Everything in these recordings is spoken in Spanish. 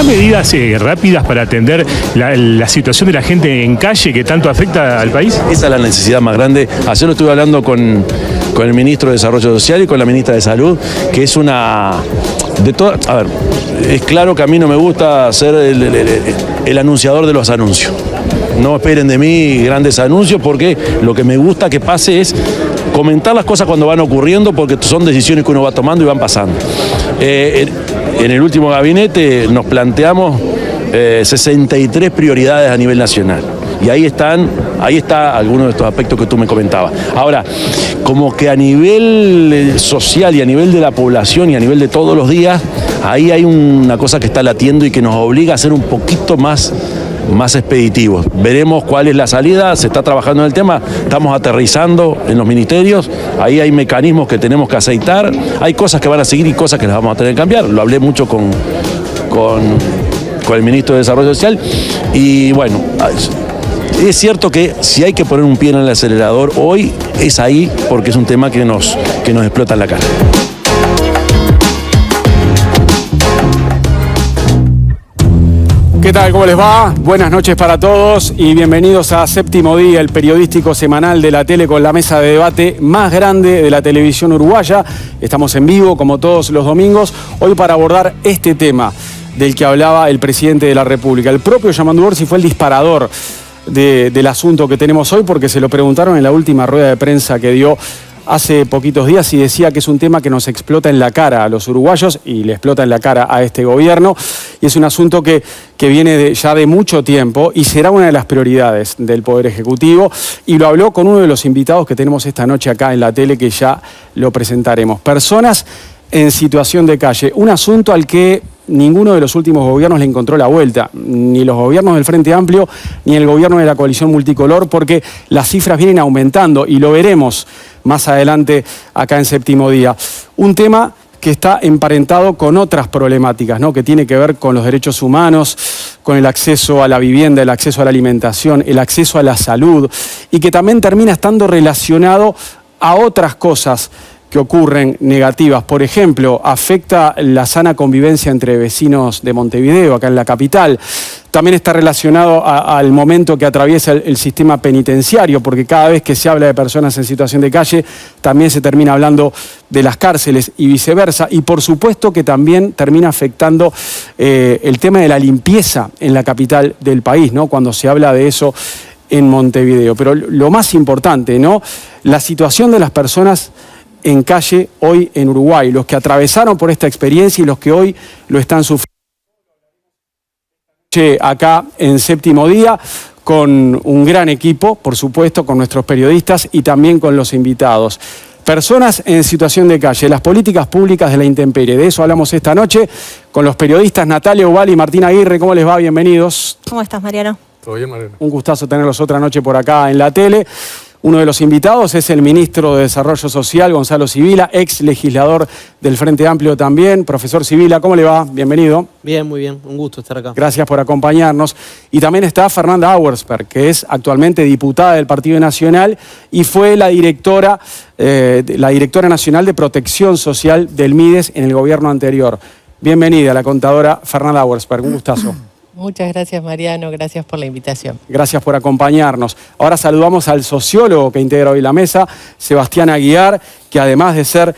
¿Habrá medidas rápidas para atender la situación de la gente en calle que tanto afecta al país? Esa es la necesidad más grande. Ayer lo estuve hablando con el ministro de Desarrollo Social y con la ministra de Salud, que es una... A ver, es claro que a mí no me gusta ser el anunciador de los anuncios. No esperen de mí grandes anuncios, porque lo que me gusta que pase es comentar las cosas cuando van ocurriendo, porque son decisiones que uno va tomando y van pasando. En el último gabinete nos planteamos 63 prioridades a nivel nacional. Y ahí está algunos de estos aspectos que tú me comentabas. Ahora, como que a nivel social y a nivel de la población y a nivel de todos los días, ahí hay una cosa que está latiendo y que nos obliga a ser un poquito más expeditivos. Veremos cuál es la salida, se está trabajando en el tema, estamos aterrizando en los ministerios, ahí hay mecanismos que tenemos que aceitar, hay cosas que van a seguir y cosas que las vamos a tener que cambiar. Lo hablé mucho con el ministro de Desarrollo Social y bueno... Es cierto que si hay que poner un pie en el acelerador hoy, es ahí, porque es un tema que nos explota en la cara. ¿Qué tal? ¿Cómo les va? Buenas noches para todos y bienvenidos a Séptimo Día, el periodístico semanal de la tele con la mesa de debate más grande de la televisión uruguaya. Estamos en vivo, como todos los domingos, hoy para abordar este tema del que hablaba el presidente de la República. El propio Yamandu Orsi fue el disparador del asunto que tenemos hoy, porque se lo preguntaron en la última rueda de prensa que dio hace poquitos días y decía que es un tema que nos explota en la cara a los uruguayos y le explota en la cara a este gobierno, y es un asunto que viene ya de mucho tiempo y será una de las prioridades del Poder Ejecutivo, y lo habló con uno de los invitados que tenemos esta noche acá en la tele, que ya lo presentaremos. Personas en situación de calle, un asunto al que ninguno de los últimos gobiernos le encontró la vuelta, ni los gobiernos del Frente Amplio, ni el gobierno de la coalición multicolor, porque las cifras vienen aumentando y lo veremos más adelante acá en Séptimo Día. Un tema que está emparentado con otras problemáticas, ¿no? Que tiene que ver con los derechos humanos, con el acceso a la vivienda, el acceso a la alimentación, el acceso a la salud, y que también termina estando relacionado a otras cosas que ocurren negativas. Por ejemplo, afecta la sana convivencia entre vecinos de Montevideo, acá en la capital. También está relacionado al momento que atraviesa el sistema penitenciario, porque cada vez que se habla de personas en situación de calle, también se termina hablando de las cárceles y viceversa. Y por supuesto que también termina afectando el tema de la limpieza en la capital del país, ¿no? Cuando se habla de eso en Montevideo. Pero lo más importante, ¿no? La situación de las personas en calle hoy en Uruguay, los que atravesaron por esta experiencia y los que hoy lo están sufriendo. Acá en Séptimo Día, con un gran equipo, por supuesto, con nuestros periodistas y también con los invitados. Personas en situación de calle, las políticas públicas de la intemperie. De eso hablamos esta noche con los periodistas Natalia Ubal y Martín Aguirre. ¿Cómo les va? Bienvenidos. ¿Cómo estás, Mariano? Todo bien, Mariano. Un gustazo tenerlos otra noche por acá en la tele. Uno de los invitados es el ministro de Desarrollo Social, Gonzalo Sibila, ex legislador del Frente Amplio también. Profesor Sibila, ¿cómo le va? Bienvenido. Bien, muy bien. Un gusto estar acá. Gracias por acompañarnos. Y también está Fernanda Auersperg, que es actualmente diputada del Partido Nacional y fue la directora nacional de Protección Social del MIDES en el gobierno anterior. Bienvenida, la contadora Fernanda Auersperg. Un gustazo. Muchas gracias, Mariano, gracias por la invitación. Gracias por acompañarnos. Ahora saludamos al sociólogo que integra hoy la mesa, Sebastián Aguiar, que además de ser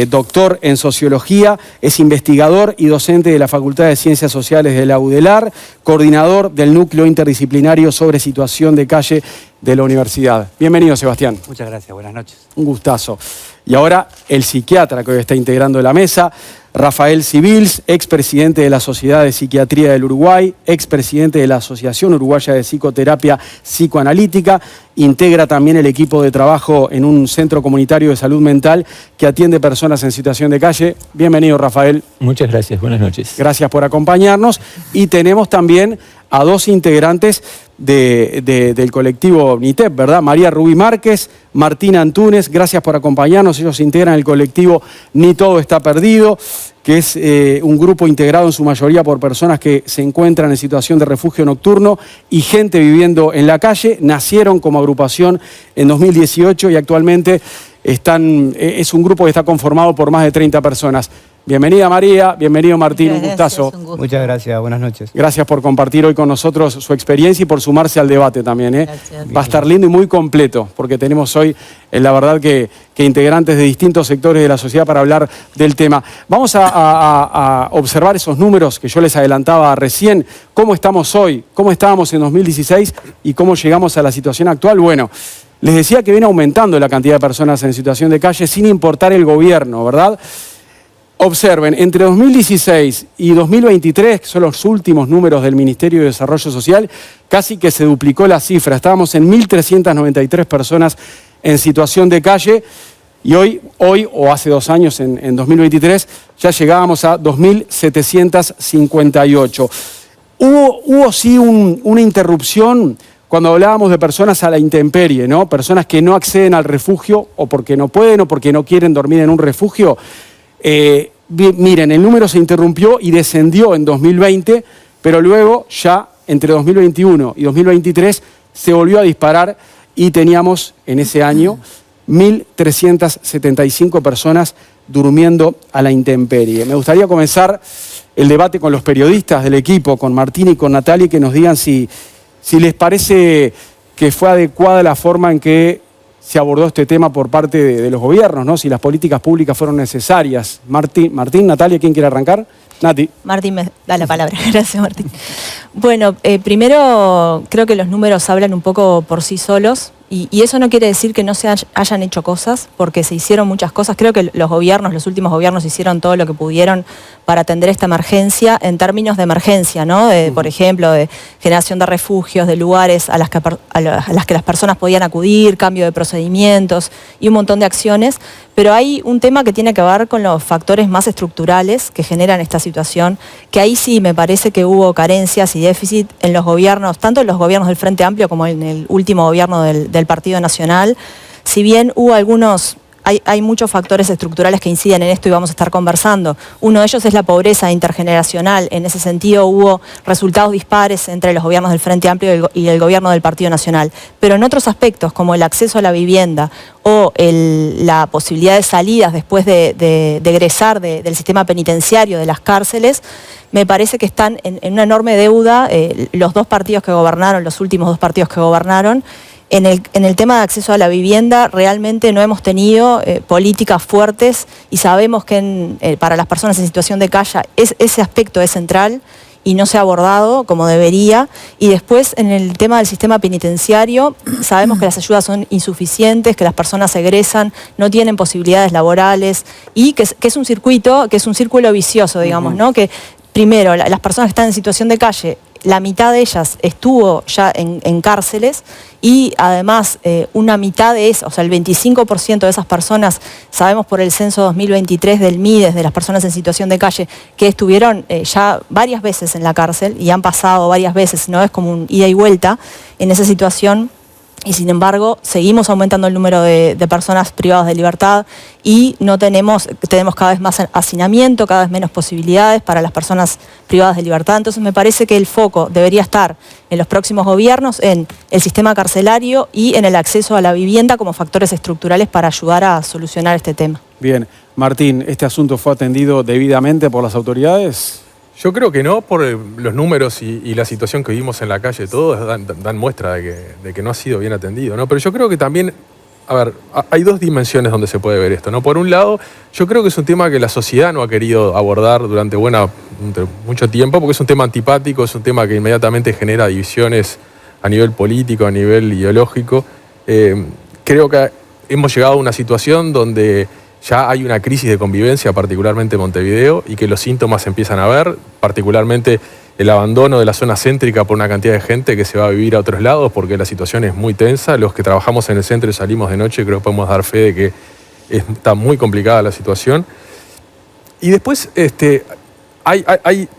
doctor en sociología, es investigador y docente de la Facultad de Ciencias Sociales de la UDELAR, coordinador del Núcleo Interdisciplinario sobre Situación de Calle de la Universidad. Bienvenido, Sebastián. Muchas gracias, buenas noches. Un gustazo. Y ahora el psiquiatra que hoy está integrando la mesa, Rafael Civils, expresidente de la Sociedad de Psiquiatría del Uruguay, expresidente de la Asociación Uruguaya de Psicoterapia Psicoanalítica, integra también el equipo de trabajo en un centro comunitario de salud mental que atiende personas en situación de calle. Bienvenido, Rafael. Muchas gracias, buenas noches. Gracias por acompañarnos. Y tenemos también a dos integrantes del colectivo NITEP, ¿verdad? María Rubí Márquez, Martín Antúnez, gracias por acompañarnos. Ellos integran el colectivo Ni Todo Está Perdido, que es un grupo integrado en su mayoría por personas que se encuentran en situación de refugio nocturno y gente viviendo en la calle. Nacieron como agrupación en 2018 y actualmente es un grupo que está conformado por más de 30 personas. Bienvenida María, bienvenido Martín, un gustazo. Muchas gracias, buenas noches. Gracias por compartir hoy con nosotros su experiencia y por sumarse al debate también. Gracias. Va a estar lindo y muy completo, porque tenemos hoy, la verdad, que integrantes de distintos sectores de la sociedad para hablar del tema. Vamos a observar esos números que yo les adelantaba recién. ¿Cómo estamos hoy? ¿Cómo estábamos en 2016? ¿Y cómo llegamos a la situación actual? Bueno, les decía que viene aumentando la cantidad de personas en situación de calle sin importar el gobierno, ¿verdad? Observen, entre 2016 y 2023, que son los últimos números del Ministerio de Desarrollo Social, casi que se duplicó la cifra. Estábamos en 1.393 personas en situación de calle y hoy o hace 2 años, en 2023, ya llegábamos a 2.758. Hubo sí una interrupción cuando hablábamos de personas a la intemperie, ¿no? Personas que no acceden al refugio o porque no pueden o porque no quieren dormir en un refugio. Miren, el número se interrumpió y descendió en 2020, pero luego ya entre 2021 y 2023 se volvió a disparar y teníamos en ese año 1.375 personas durmiendo a la intemperie. Me gustaría comenzar el debate con los periodistas del equipo, con Martín y con Natalia, que nos digan si les parece que fue adecuada la forma en que se abordó este tema por parte de los gobiernos, ¿no? Si las políticas públicas fueron necesarias. Martín, Natalia, ¿quién quiere arrancar? Nati. Martín me da la palabra. Gracias, Martín. Bueno, primero creo que los números hablan un poco por sí solos y eso no quiere decir que no se hayan hecho cosas, porque se hicieron muchas cosas. Creo que los últimos gobiernos hicieron todo lo que pudieron para atender esta emergencia en términos de emergencia, ¿no? Por ejemplo, de generación de refugios, de lugares a las que las personas podían acudir, cambio de procedimientos y un montón de acciones. Pero hay un tema que tiene que ver con los factores más estructurales que generan esta situación, que ahí sí me parece que hubo carencias y déficit en los gobiernos, tanto en los gobiernos del Frente Amplio como en el último gobierno del Partido Nacional. Si bien hubo hay muchos factores estructurales que inciden en esto y vamos a estar conversando. Uno de ellos es la pobreza intergeneracional. En ese sentido hubo resultados dispares entre los gobiernos del Frente Amplio y el gobierno del Partido Nacional. Pero en otros aspectos, como el acceso a la vivienda o la posibilidad de salidas después de egresar del sistema penitenciario, de las cárceles, me parece que están en una enorme deuda los últimos 2 partidos que gobernaron. En el tema de acceso a la vivienda realmente no hemos tenido políticas fuertes y sabemos que para las personas en situación de calle ese aspecto es central y no se ha abordado como debería. Y después en el tema del sistema penitenciario sabemos que las ayudas son insuficientes, que las personas egresan, no tienen posibilidades laborales y que es un círculo vicioso, digamos, ¿no? Que primero las personas que están en situación de calle, la mitad de ellas estuvo ya en cárceles y además una mitad de esas, o sea, el 25% de esas personas, sabemos por el censo 2023 del MIDES, de las personas en situación de calle, que estuvieron ya varias veces en la cárcel y han pasado varias veces, no es como un ida y vuelta en esa situación. Y sin embargo, seguimos aumentando el número de personas privadas de libertad y tenemos cada vez más hacinamiento, cada vez menos posibilidades para las personas privadas de libertad. Entonces me parece que el foco debería estar en los próximos gobiernos, en el sistema carcelario y en el acceso a la vivienda como factores estructurales para ayudar a solucionar este tema. Bien. Martín, ¿este asunto fue atendido debidamente por las autoridades? Yo creo que no, por los números y la situación que vimos en la calle, todos dan muestra de que no ha sido bien atendido, ¿no? Pero yo creo que también, hay 2 dimensiones donde se puede ver esto, ¿no? Por un lado, yo creo que es un tema que la sociedad no ha querido abordar durante mucho tiempo, porque es un tema antipático, es un tema que inmediatamente genera divisiones a nivel político, a nivel ideológico. Creo que hemos llegado a una situación donde ya hay una crisis de convivencia, particularmente en Montevideo, y que los síntomas se empiezan a ver, particularmente el abandono de la zona céntrica por una cantidad de gente que se va a vivir a otros lados porque la situación es muy tensa. Los que trabajamos en el centro y salimos de noche creo que podemos dar fe de que está muy complicada la situación. Y después hay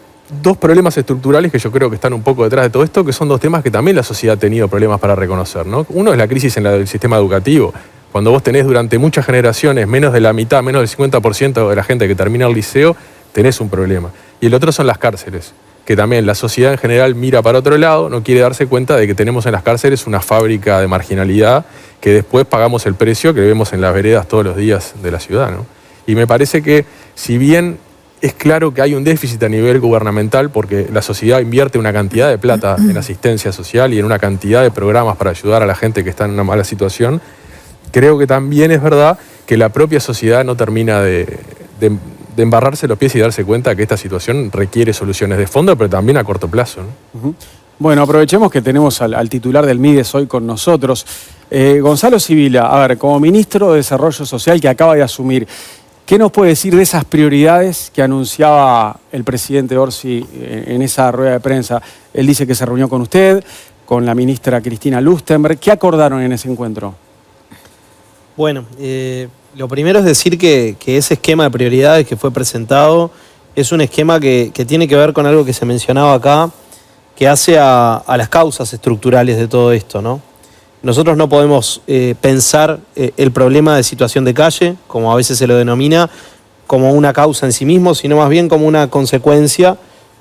2 problemas estructurales que yo creo que están un poco detrás de todo esto, que son 2 temas que también la sociedad ha tenido problemas para reconocer, ¿no? Uno es la crisis en el sistema educativo. Cuando vos tenés durante muchas generaciones menos de la mitad, menos del 50% de la gente que termina el liceo, tenés un problema. Y el otro son las cárceles, que también la sociedad en general mira para otro lado, no quiere darse cuenta de que tenemos en las cárceles una fábrica de marginalidad que después pagamos el precio que vemos en las veredas todos los días de la ciudad, ¿no? Y me parece que si bien es claro que hay un déficit a nivel gubernamental porque la sociedad invierte una cantidad de plata en asistencia social y en una cantidad de programas para ayudar a la gente que está en una mala situación. Creo que también es verdad que la propia sociedad no termina de embarrarse los pies y darse cuenta que esta situación requiere soluciones de fondo, pero también a corto plazo, ¿no? Bueno, aprovechemos que tenemos al titular del MIDES hoy con nosotros. Gonzalo Sibila, a ver, como ministro de Desarrollo Social que acaba de asumir, ¿qué nos puede decir de esas prioridades que anunciaba el presidente Orsi en esa rueda de prensa? Él dice que se reunió con usted, con la ministra Cristina Lustenberg. ¿Qué acordaron en ese encuentro? Bueno, lo primero es decir que ese esquema de prioridades que fue presentado es un esquema que tiene que ver con algo que se mencionaba acá, que hace a las causas estructurales de todo esto, ¿no? Nosotros no podemos pensar el problema de situación de calle, como a veces se lo denomina, como una causa en sí mismo, sino más bien como una consecuencia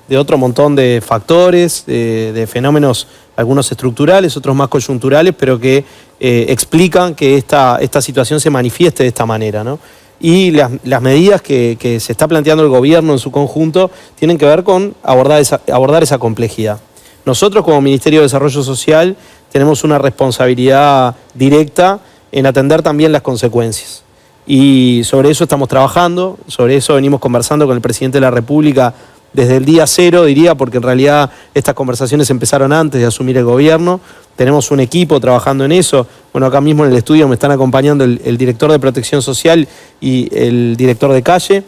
de otro montón de factores, de fenómenos, algunos estructurales, otros más coyunturales, pero que explican que esta situación se manifieste de esta manera, ¿no? Y las medidas que se está planteando el gobierno en su conjunto tienen que ver con abordar esa complejidad. Nosotros como Ministerio de Desarrollo Social tenemos una responsabilidad directa en atender también las consecuencias. Y sobre eso estamos trabajando, sobre eso venimos conversando con el presidente de la República desde el día cero, diría, porque en realidad estas conversaciones empezaron antes de asumir el gobierno. Tenemos un equipo trabajando en eso. Bueno, acá mismo en el estudio me están acompañando el director de Protección Social y el director de Calle.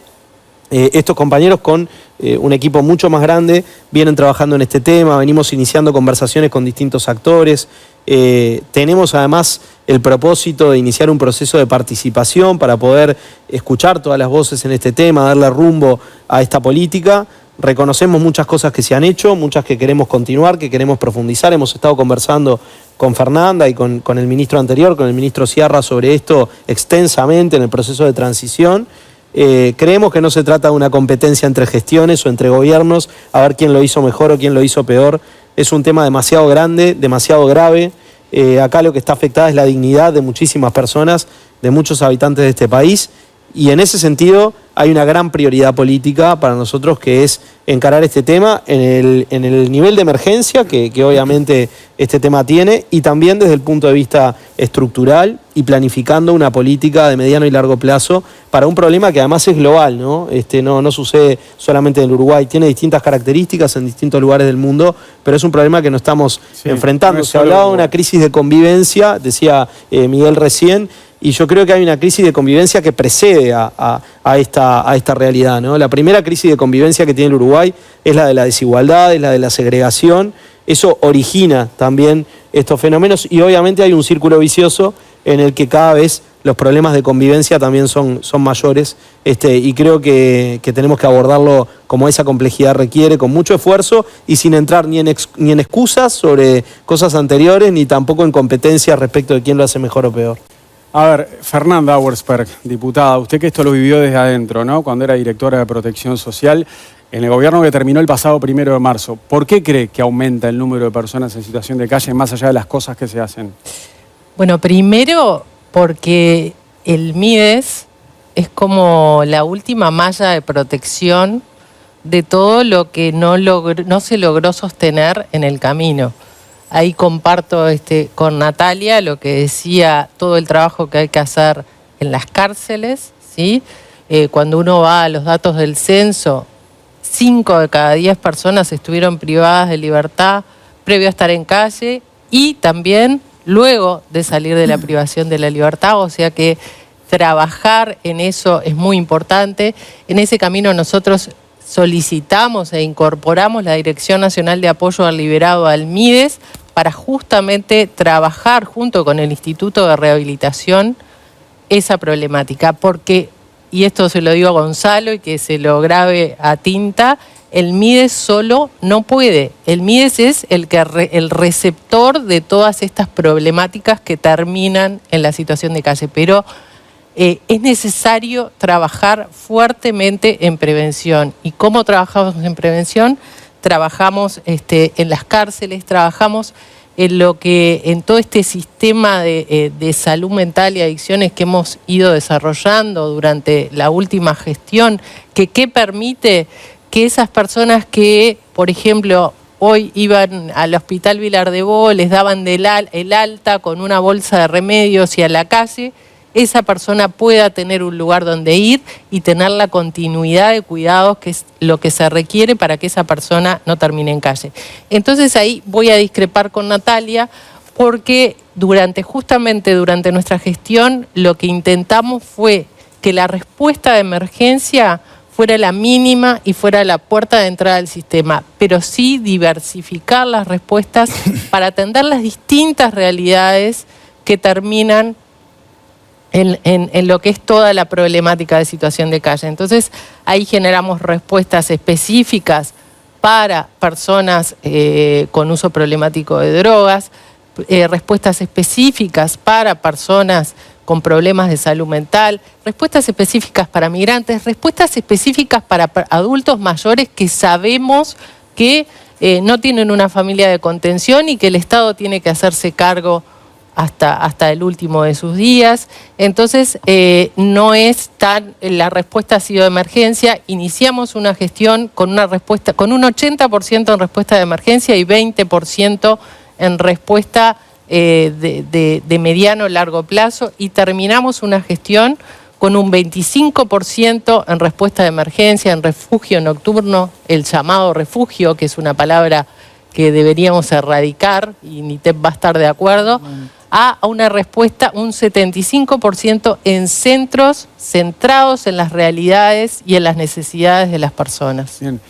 Estos compañeros con un equipo mucho más grande vienen trabajando en este tema, venimos iniciando conversaciones con distintos actores. Tenemos además el propósito de iniciar un proceso de participación para poder escuchar todas las voces en este tema, darle rumbo a esta política. Reconocemos muchas cosas que se han hecho, muchas que queremos continuar, que queremos profundizar. Hemos estado conversando con Fernanda y con el ministro anterior, con el ministro Sciarra, sobre esto extensamente en el proceso de transición. Creemos que no se trata de una competencia entre gestiones o entre gobiernos, a ver quién lo hizo mejor o quién lo hizo peor. Es un tema demasiado grande, demasiado grave. Acá lo que está afectada es la dignidad de muchísimas personas, de muchos habitantes de este país. Y en ese sentido hay una gran prioridad política para nosotros, que es encarar este tema en el nivel de emergencia que obviamente este tema tiene, y también desde el punto de vista estructural y planificando una política de mediano y largo plazo para un problema que además es global, ¿no? No sucede solamente en el Uruguay, tiene distintas características en distintos lugares del mundo, pero es un problema que nos estamos enfrentando. Se hablaba de una crisis de convivencia, decía Miguel recién, y yo creo que hay una crisis de convivencia que precede a esta realidad, ¿no? La primera crisis de convivencia que tiene el Uruguay es la de la desigualdad, es la de la segregación. Eso origina también estos fenómenos y obviamente hay un círculo vicioso en el que cada vez los problemas de convivencia también son mayores, y creo que tenemos que abordarlo como esa complejidad requiere, con mucho esfuerzo y sin entrar ni en excusas sobre cosas anteriores, ni tampoco en competencias respecto de quién lo hace mejor o peor. A ver, Fernanda Auersperg, diputada, usted que esto lo vivió desde adentro, ¿no? Cuando era directora de Protección Social, en el gobierno que terminó el pasado 1 de marzo, ¿por qué cree que aumenta el número de personas en situación de calle más allá de las cosas que se hacen? Bueno, primero porque el MIDES es como la última malla de protección de todo lo que no se logró sostener en el camino. Ahí comparto con Natalia lo que decía, todo el trabajo que hay que hacer en las cárceles, ¿sí? Cuando uno va a los datos del censo, 5 de cada 10 personas estuvieron privadas de libertad previo a estar en calle y también luego de salir de la privación de la libertad, o sea que trabajar en eso es muy importante. En ese camino nosotros solicitamos e incorporamos la Dirección Nacional de Apoyo al Liberado al MIDES para justamente trabajar junto con el Instituto de Rehabilitación esa problemática, porque, y esto se lo digo a Gonzalo y que se lo grabe a tinta, el MIDES solo no puede. El MIDES es el receptor de todas estas problemáticas que terminan en la situación de calle, pero es necesario trabajar fuertemente en prevención. ¿Y cómo trabajamos en prevención? Trabajamos en las cárceles, trabajamos en todo este sistema de salud mental y adicciones que hemos ido desarrollando durante la última gestión, que permite que esas personas que, por ejemplo, hoy iban al Hospital Vilar de Bo, les daban el alta con una bolsa de remedios y a la calle, esa persona pueda tener un lugar donde ir y tener la continuidad de cuidados que es lo que se requiere para que esa persona no termine en calle. Entonces ahí voy a discrepar con Natalia porque justamente durante nuestra gestión lo que intentamos fue que la respuesta de emergencia fuera la mínima y fuera la puerta de entrada del sistema, pero sí diversificar las respuestas para atender las distintas realidades que terminan en lo que es toda la problemática de situación de calle. Entonces, ahí generamos respuestas específicas para personas con uso problemático de drogas, respuestas específicas para personas con problemas de salud mental, respuestas específicas para migrantes, respuestas específicas para adultos mayores que sabemos que no tienen una familia de contención y que el Estado tiene que hacerse cargo hasta el último de sus días. Entonces, no es la respuesta ha sido de emergencia. Iniciamos una gestión con un 80% en respuesta de emergencia y 20% en respuesta de mediano o largo plazo, y terminamos una gestión con un 25% en respuesta de emergencia, en refugio nocturno, el llamado refugio, que es una palabra que deberíamos erradicar, y NITEP va a estar de acuerdo, a una respuesta, un 75% en centros centrados en las realidades y en las necesidades de las personas. Bien.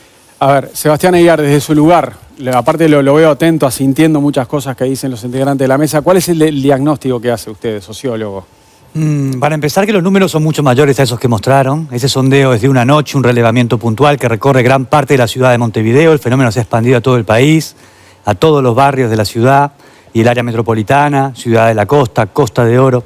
A ver, Sebastián Aguiar, desde su lugar, aparte lo veo atento, asintiendo muchas cosas que dicen los integrantes de la mesa. ¿Cuál es el diagnóstico que hace usted, sociólogo? Para empezar, que los números son mucho mayores a esos que mostraron. Ese sondeo es de una noche, un relevamiento puntual que recorre gran parte de la ciudad de Montevideo. El fenómeno se ha expandido a todo el país, a todos los barrios de la ciudad y el área metropolitana, Ciudad de la Costa, Costa de Oro.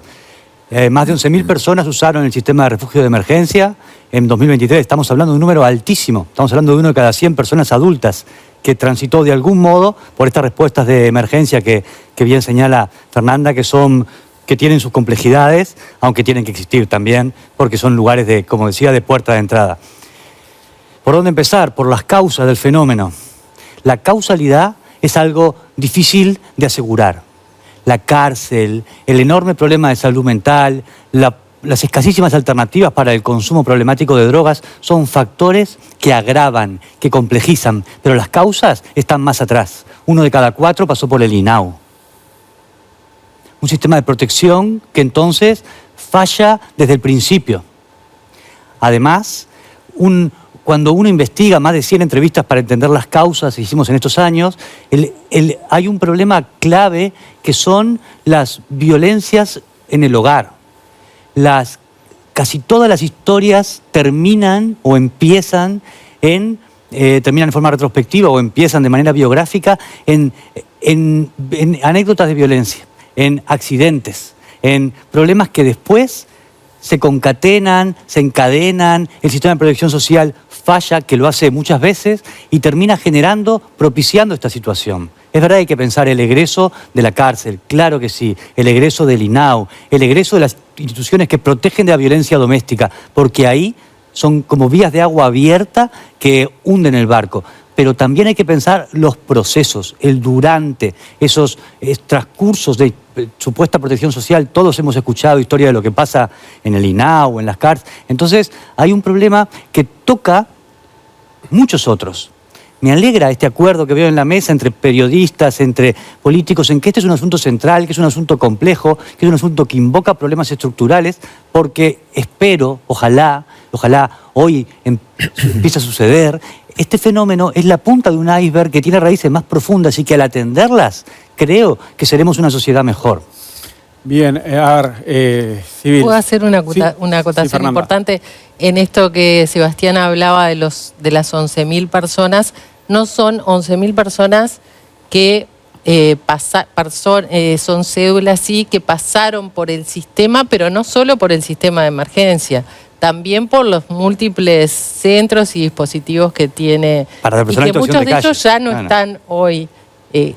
Más de 11.000 personas usaron el sistema de refugio de emergencia en 2023. Estamos hablando de un número altísimo. Estamos hablando de 1 de cada 100 personas adultas que transitó de algún modo por estas respuestas de emergencia que bien señala Fernanda, que tienen sus complejidades, aunque tienen que existir también, porque son lugares como decía, de puerta de entrada. ¿Por dónde empezar? Por las causas del fenómeno. La causalidad es algo difícil de asegurar. La cárcel, el enorme problema de salud mental, las escasísimas alternativas para el consumo problemático de drogas son factores que agravan, que complejizan, pero las causas están más atrás. 1 de cada 4 pasó por el INAU. Un sistema de protección que entonces falla desde el principio. Además, cuando uno investiga más de 100 entrevistas para entender las causas que hicimos en estos años, hay un problema clave que son las violencias en el hogar. Casi todas las historias terminan o empiezan terminan en forma retrospectiva o empiezan de manera biográfica en anécdotas de violencia, en accidentes, en problemas que después se concatenan, se encadenan, el sistema de protección social falla, que lo hace muchas veces, y termina propiciando esta situación. Es verdad, hay que pensar el egreso de la cárcel, claro que sí, el egreso del INAU, el egreso de las instituciones que protegen de la violencia doméstica, porque ahí son como vías de agua abierta que hunden el barco. Pero también hay que pensar los procesos, el durante, esos transcursos de supuesta protección social. Todos hemos escuchado historia de lo que pasa en el INAU, en las cárceles. Entonces, hay un problema que toca muchos otros. Me alegra este acuerdo que veo en la mesa entre periodistas, entre políticos, en que este es un asunto central, que es un asunto complejo, que es un asunto que invoca problemas estructurales, porque espero, ojalá hoy empiece a suceder. Este fenómeno es la punta de un iceberg que tiene raíces más profundas y que al atenderlas creo que seremos una sociedad mejor. Bien, a ver, Civil. ¿Puedo hacer una acotación importante en esto que Sebastián hablaba de las 11.000 personas? No son 11.000 personas que son cédulas, sí, que pasaron por el sistema, pero no solo por el sistema de emergencia, también por los múltiples centros y dispositivos que tiene, para y que muchos de ellos ya no están hoy,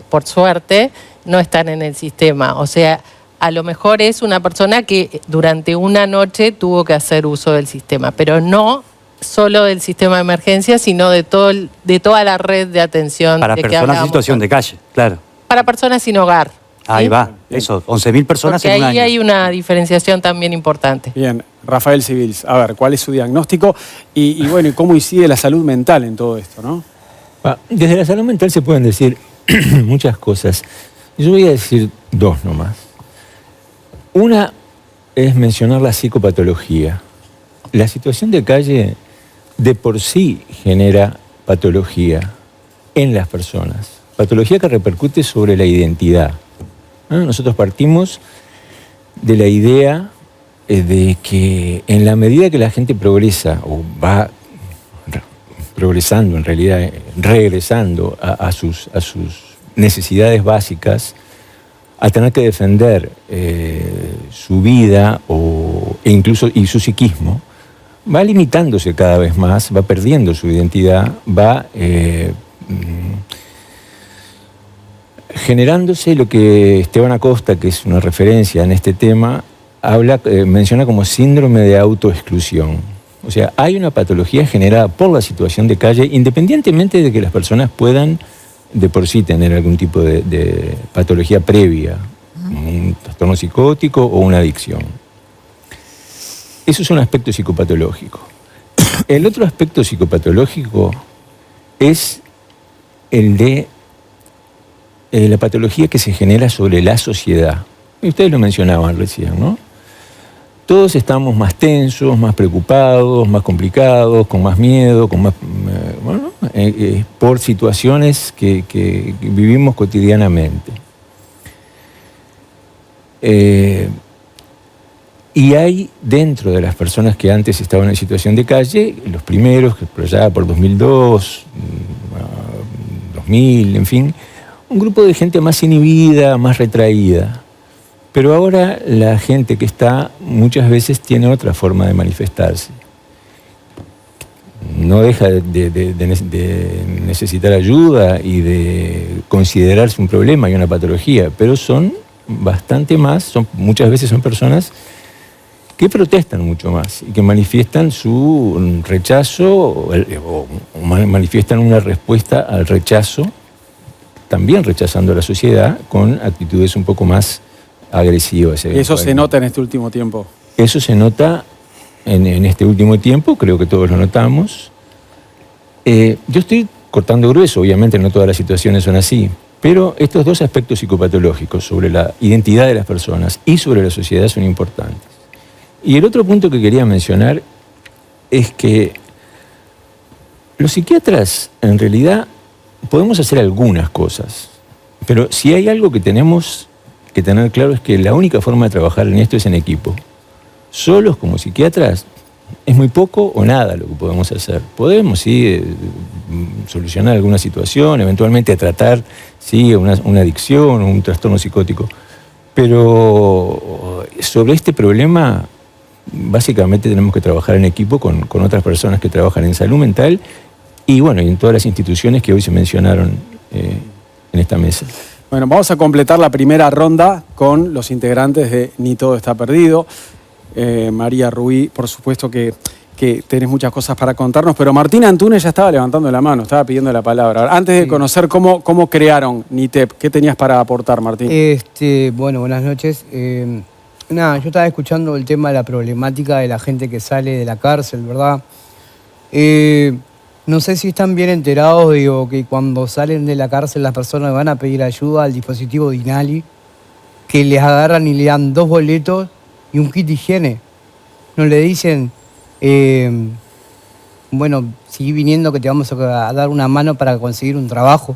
por suerte, no están en el sistema. O sea, a lo mejor es una persona que durante una noche tuvo que hacer uso del sistema, pero no solo del sistema de emergencia, sino de toda la red de atención. Para de que personas en hablábamos situación de antes. calle, claro. Para personas sin hogar. Ahí ¿sí? va, eso, 11.000 personas Porque en un ahí año. hay una diferenciación también importante. Bien, Rafael Civils, a ver, ¿cuál es su diagnóstico? Y bueno, ¿y cómo incide la salud mental en todo esto, no? Desde la salud mental se pueden decir muchas cosas. Yo voy a decir dos nomás. Una es mencionar la psicopatología. La situación de calle de por sí genera patología en las personas. Patología que repercute sobre la identidad. Nosotros partimos de la idea de que en la medida que la gente progresa o va progresando, en realidad regresando a sus necesidades básicas, a tener que defender su vida e incluso y su psiquismo, va limitándose cada vez más, va perdiendo su identidad, va generándose lo que Esteban Acosta, que es una referencia en este tema, menciona como síndrome de autoexclusión. O sea, hay una patología generada por la situación de calle, independientemente de que las personas puedan de por sí tener algún tipo de patología previa, un trastorno psicótico o una adicción. Eso es un aspecto psicopatológico. El otro aspecto psicopatológico es el de la patología que se genera sobre la sociedad. Y ustedes lo mencionaban recién, ¿no? Todos estamos más tensos, más preocupados, más complicados, con más miedo, con más, por situaciones que vivimos cotidianamente. Y hay dentro de las personas que antes estaban en situación de calle, los primeros, que por allá por 2002, 2000, en fin, un grupo de gente más inhibida, más retraída. Pero ahora la gente que está muchas veces tiene otra forma de manifestarse. No deja de necesitar ayuda y de considerarse un problema y una patología, pero son bastante más, muchas veces son personas que protestan mucho más y que manifiestan su rechazo o manifiestan una respuesta al rechazo, también rechazando a la sociedad con actitudes un poco más agresivas. Eso se nota en este último tiempo. Eso se nota en este último tiempo, creo que todos lo notamos. Yo estoy cortando grueso, obviamente no todas las situaciones son así, pero estos dos aspectos psicopatológicos sobre la identidad de las personas y sobre la sociedad son importantes. Y el otro punto que quería mencionar es que los psiquiatras en realidad podemos hacer algunas cosas, pero si hay algo que tenemos que tener claro es que la única forma de trabajar en esto es en equipo. Solos como psiquiatras es muy poco o nada lo que podemos hacer. Podemos, sí, solucionar alguna situación, eventualmente tratar, sí, una adicción o un trastorno psicótico, pero sobre este problema básicamente tenemos que trabajar en equipo con otras personas que trabajan en salud mental y bueno, y en todas las instituciones que hoy se mencionaron en esta mesa. Bueno, vamos a completar la primera ronda con los integrantes de Ni Todo Está Perdido. María Rubí, por supuesto que tenés muchas cosas para contarnos, pero Martín Antunes ya estaba levantando la mano, estaba pidiendo la palabra. Antes de conocer cómo crearon NITEP, ¿qué tenías para aportar, Martín? Bueno, buenas noches. Yo estaba escuchando el tema de la problemática de la gente que sale de la cárcel, ¿verdad? No sé si están bien enterados, digo, que cuando salen de la cárcel las personas van a pedir ayuda al dispositivo DINALI, que les agarran y le dan 2 boletos y un kit de higiene. No le dicen, bueno, sigue viniendo que te vamos a dar una mano para conseguir un trabajo,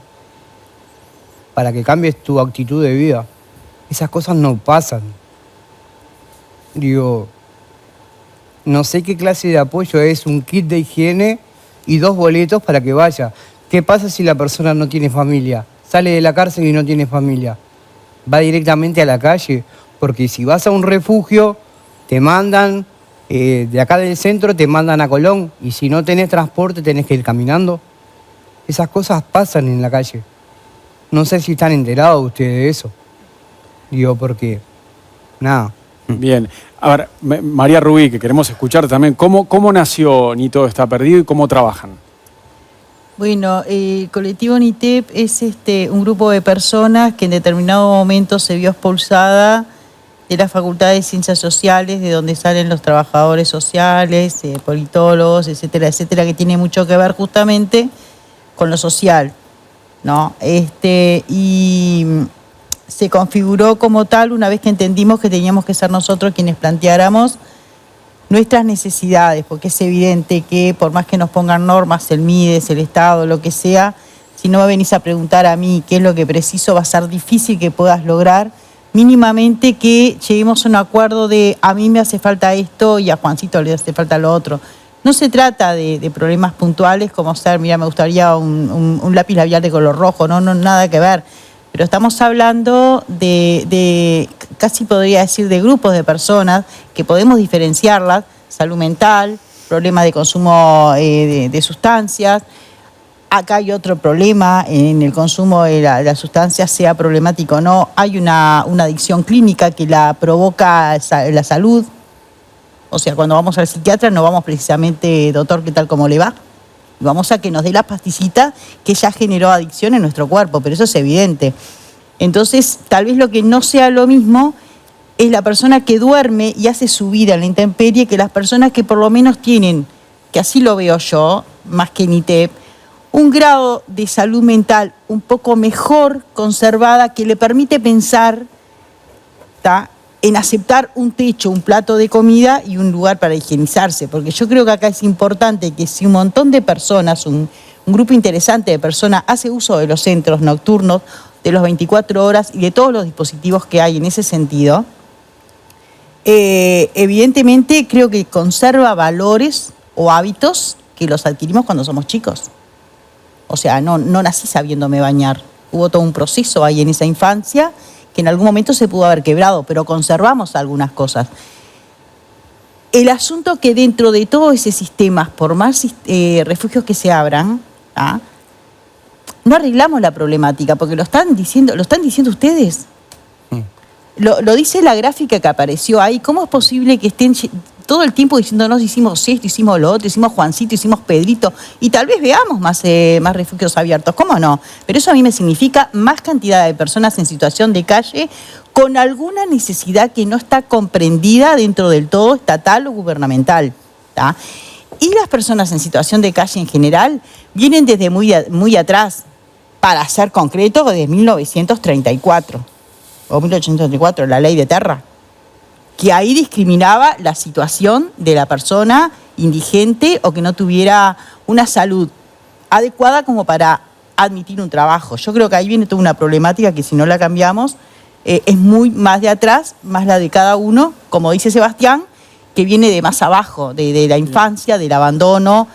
para que cambies tu actitud de vida. Esas cosas no pasan. Digo, no sé qué clase de apoyo es un kit de higiene y 2 boletos para que vaya. ¿Qué pasa si la persona no tiene familia? Sale de la cárcel y no tiene familia. Va directamente a la calle, porque si vas a un refugio, te mandan, de acá del centro te mandan a Colón, y si no tenés transporte tenés que ir caminando. Esas cosas pasan en la calle. No sé si están enterados ustedes de eso. Digo, porque, nada. Bien. A ver, María Rubí, que queremos escuchar también, ¿cómo nació Ni Todo Está Perdido y cómo trabajan? Bueno, el colectivo NITEP es un grupo de personas que en determinado momento se vio expulsada de la Facultad de Ciencias Sociales, de donde salen los trabajadores sociales, politólogos, etcétera, etcétera, que tiene mucho que ver justamente con lo social, ¿no? Y se configuró como tal una vez que entendimos que teníamos que ser nosotros quienes planteáramos nuestras necesidades, porque es evidente que por más que nos pongan normas, el MIDES, el Estado, lo que sea, si no me venís a preguntar a mí qué es lo que preciso, va a ser difícil que puedas lograr mínimamente que lleguemos a un acuerdo de a mí me hace falta esto y a Juancito le hace falta lo otro. No se trata de problemas puntuales como ser, mira, me gustaría un lápiz labial de color rojo, no, nada que ver. Pero estamos hablando de, casi podría decir, de grupos de personas que podemos diferenciarlas, salud mental, problemas de consumo de sustancias. Acá hay otro problema en el consumo de la sustancia, sea problemático o no. Hay una adicción clínica que la provoca la salud. O sea, cuando vamos al psiquiatra no vamos precisamente, doctor, ¿qué tal, cómo le va? Vamos a que nos dé la pastillita que ya generó adicción en nuestro cuerpo, pero eso es evidente. Entonces, tal vez lo que no sea lo mismo es la persona que duerme y hace su vida en la intemperie que las personas que por lo menos tienen, que así lo veo yo, más que NITEP, un grado de salud mental un poco mejor conservada que le permite pensar, ¿tá?, en aceptar un techo, un plato de comida y un lugar para higienizarse. Porque yo creo que acá es importante que si un montón de personas, un grupo interesante de personas hace uso de los centros nocturnos, de los 24 horas y de todos los dispositivos que hay en ese sentido, evidentemente creo que conserva valores o hábitos que los adquirimos cuando somos chicos. O sea, no nací sabiéndome bañar. Hubo todo un proceso ahí en esa infancia que en algún momento se pudo haber quebrado, pero conservamos algunas cosas. El asunto que dentro de todo ese sistema, por más refugios que se abran, ¿ah?, no arreglamos la problemática, porque lo están diciendo ustedes. Lo dice la gráfica que apareció ahí. ¿Cómo es posible que estén todo el tiempo diciéndonos hicimos esto, hicimos lo otro, hicimos Juancito, hicimos Pedrito, y tal vez veamos más refugios abiertos? ¿Cómo no? Pero eso a mí me significa más cantidad de personas en situación de calle con alguna necesidad que no está comprendida dentro del todo estatal o gubernamental, ¿tá? Y las personas en situación de calle en general vienen desde muy atrás, para ser concreto, desde 1934 o 1834, la ley de Terra, que ahí discriminaba la situación de la persona indigente o que no tuviera una salud adecuada como para admitir un trabajo. Yo creo que ahí viene toda una problemática que si no la cambiamos es muy más de atrás, más la de cada uno, como dice Sebastián, que viene de más abajo, de la infancia, del abandono.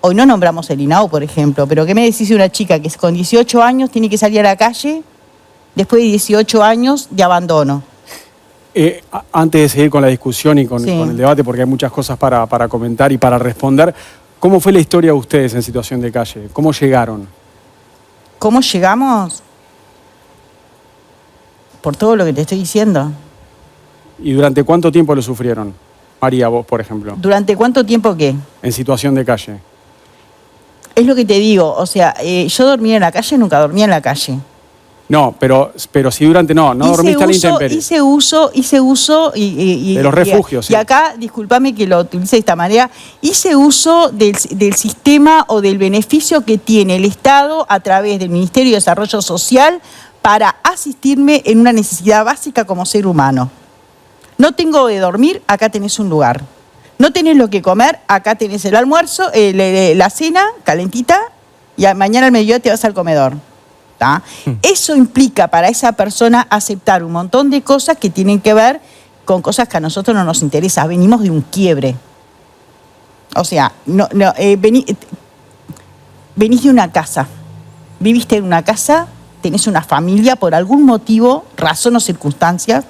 Hoy no nombramos el INAU, por ejemplo, pero ¿qué me decís de una chica que con 18 años tiene que salir a la calle después de 18 años de abandono? Antes de seguir con la discusión y con el debate, porque hay muchas cosas para comentar y para responder, ¿cómo fue la historia de ustedes en situación de calle? ¿Cómo llegaron? ¿Cómo llegamos? Por todo lo que te estoy diciendo. ¿Y durante cuánto tiempo lo sufrieron? María, vos, por ejemplo. ¿Durante cuánto tiempo qué? En situación de calle. Es lo que te digo, o sea, yo dormía en la calle, nunca dormía en la calle. No, pero si durante no dormiste a la intemperie. Hice uso de los refugios. Y acá, discúlpame que lo utilice de esta manera, hice uso del sistema o del beneficio que tiene el Estado a través del Ministerio de Desarrollo Social para asistirme en una necesidad básica como ser humano. No tengo de dormir, acá tenés un lugar. No tenés lo que comer, acá tenés el almuerzo, la cena calentita, y mañana al mediodía te vas al comedor. ¿Tá? Eso implica para esa persona aceptar un montón de cosas que tienen que ver con cosas que a nosotros no nos interesa. Venimos de un quiebre. O sea, venís de una casa. Viviste en una casa, tenés una familia, por algún motivo, razón o circunstancias,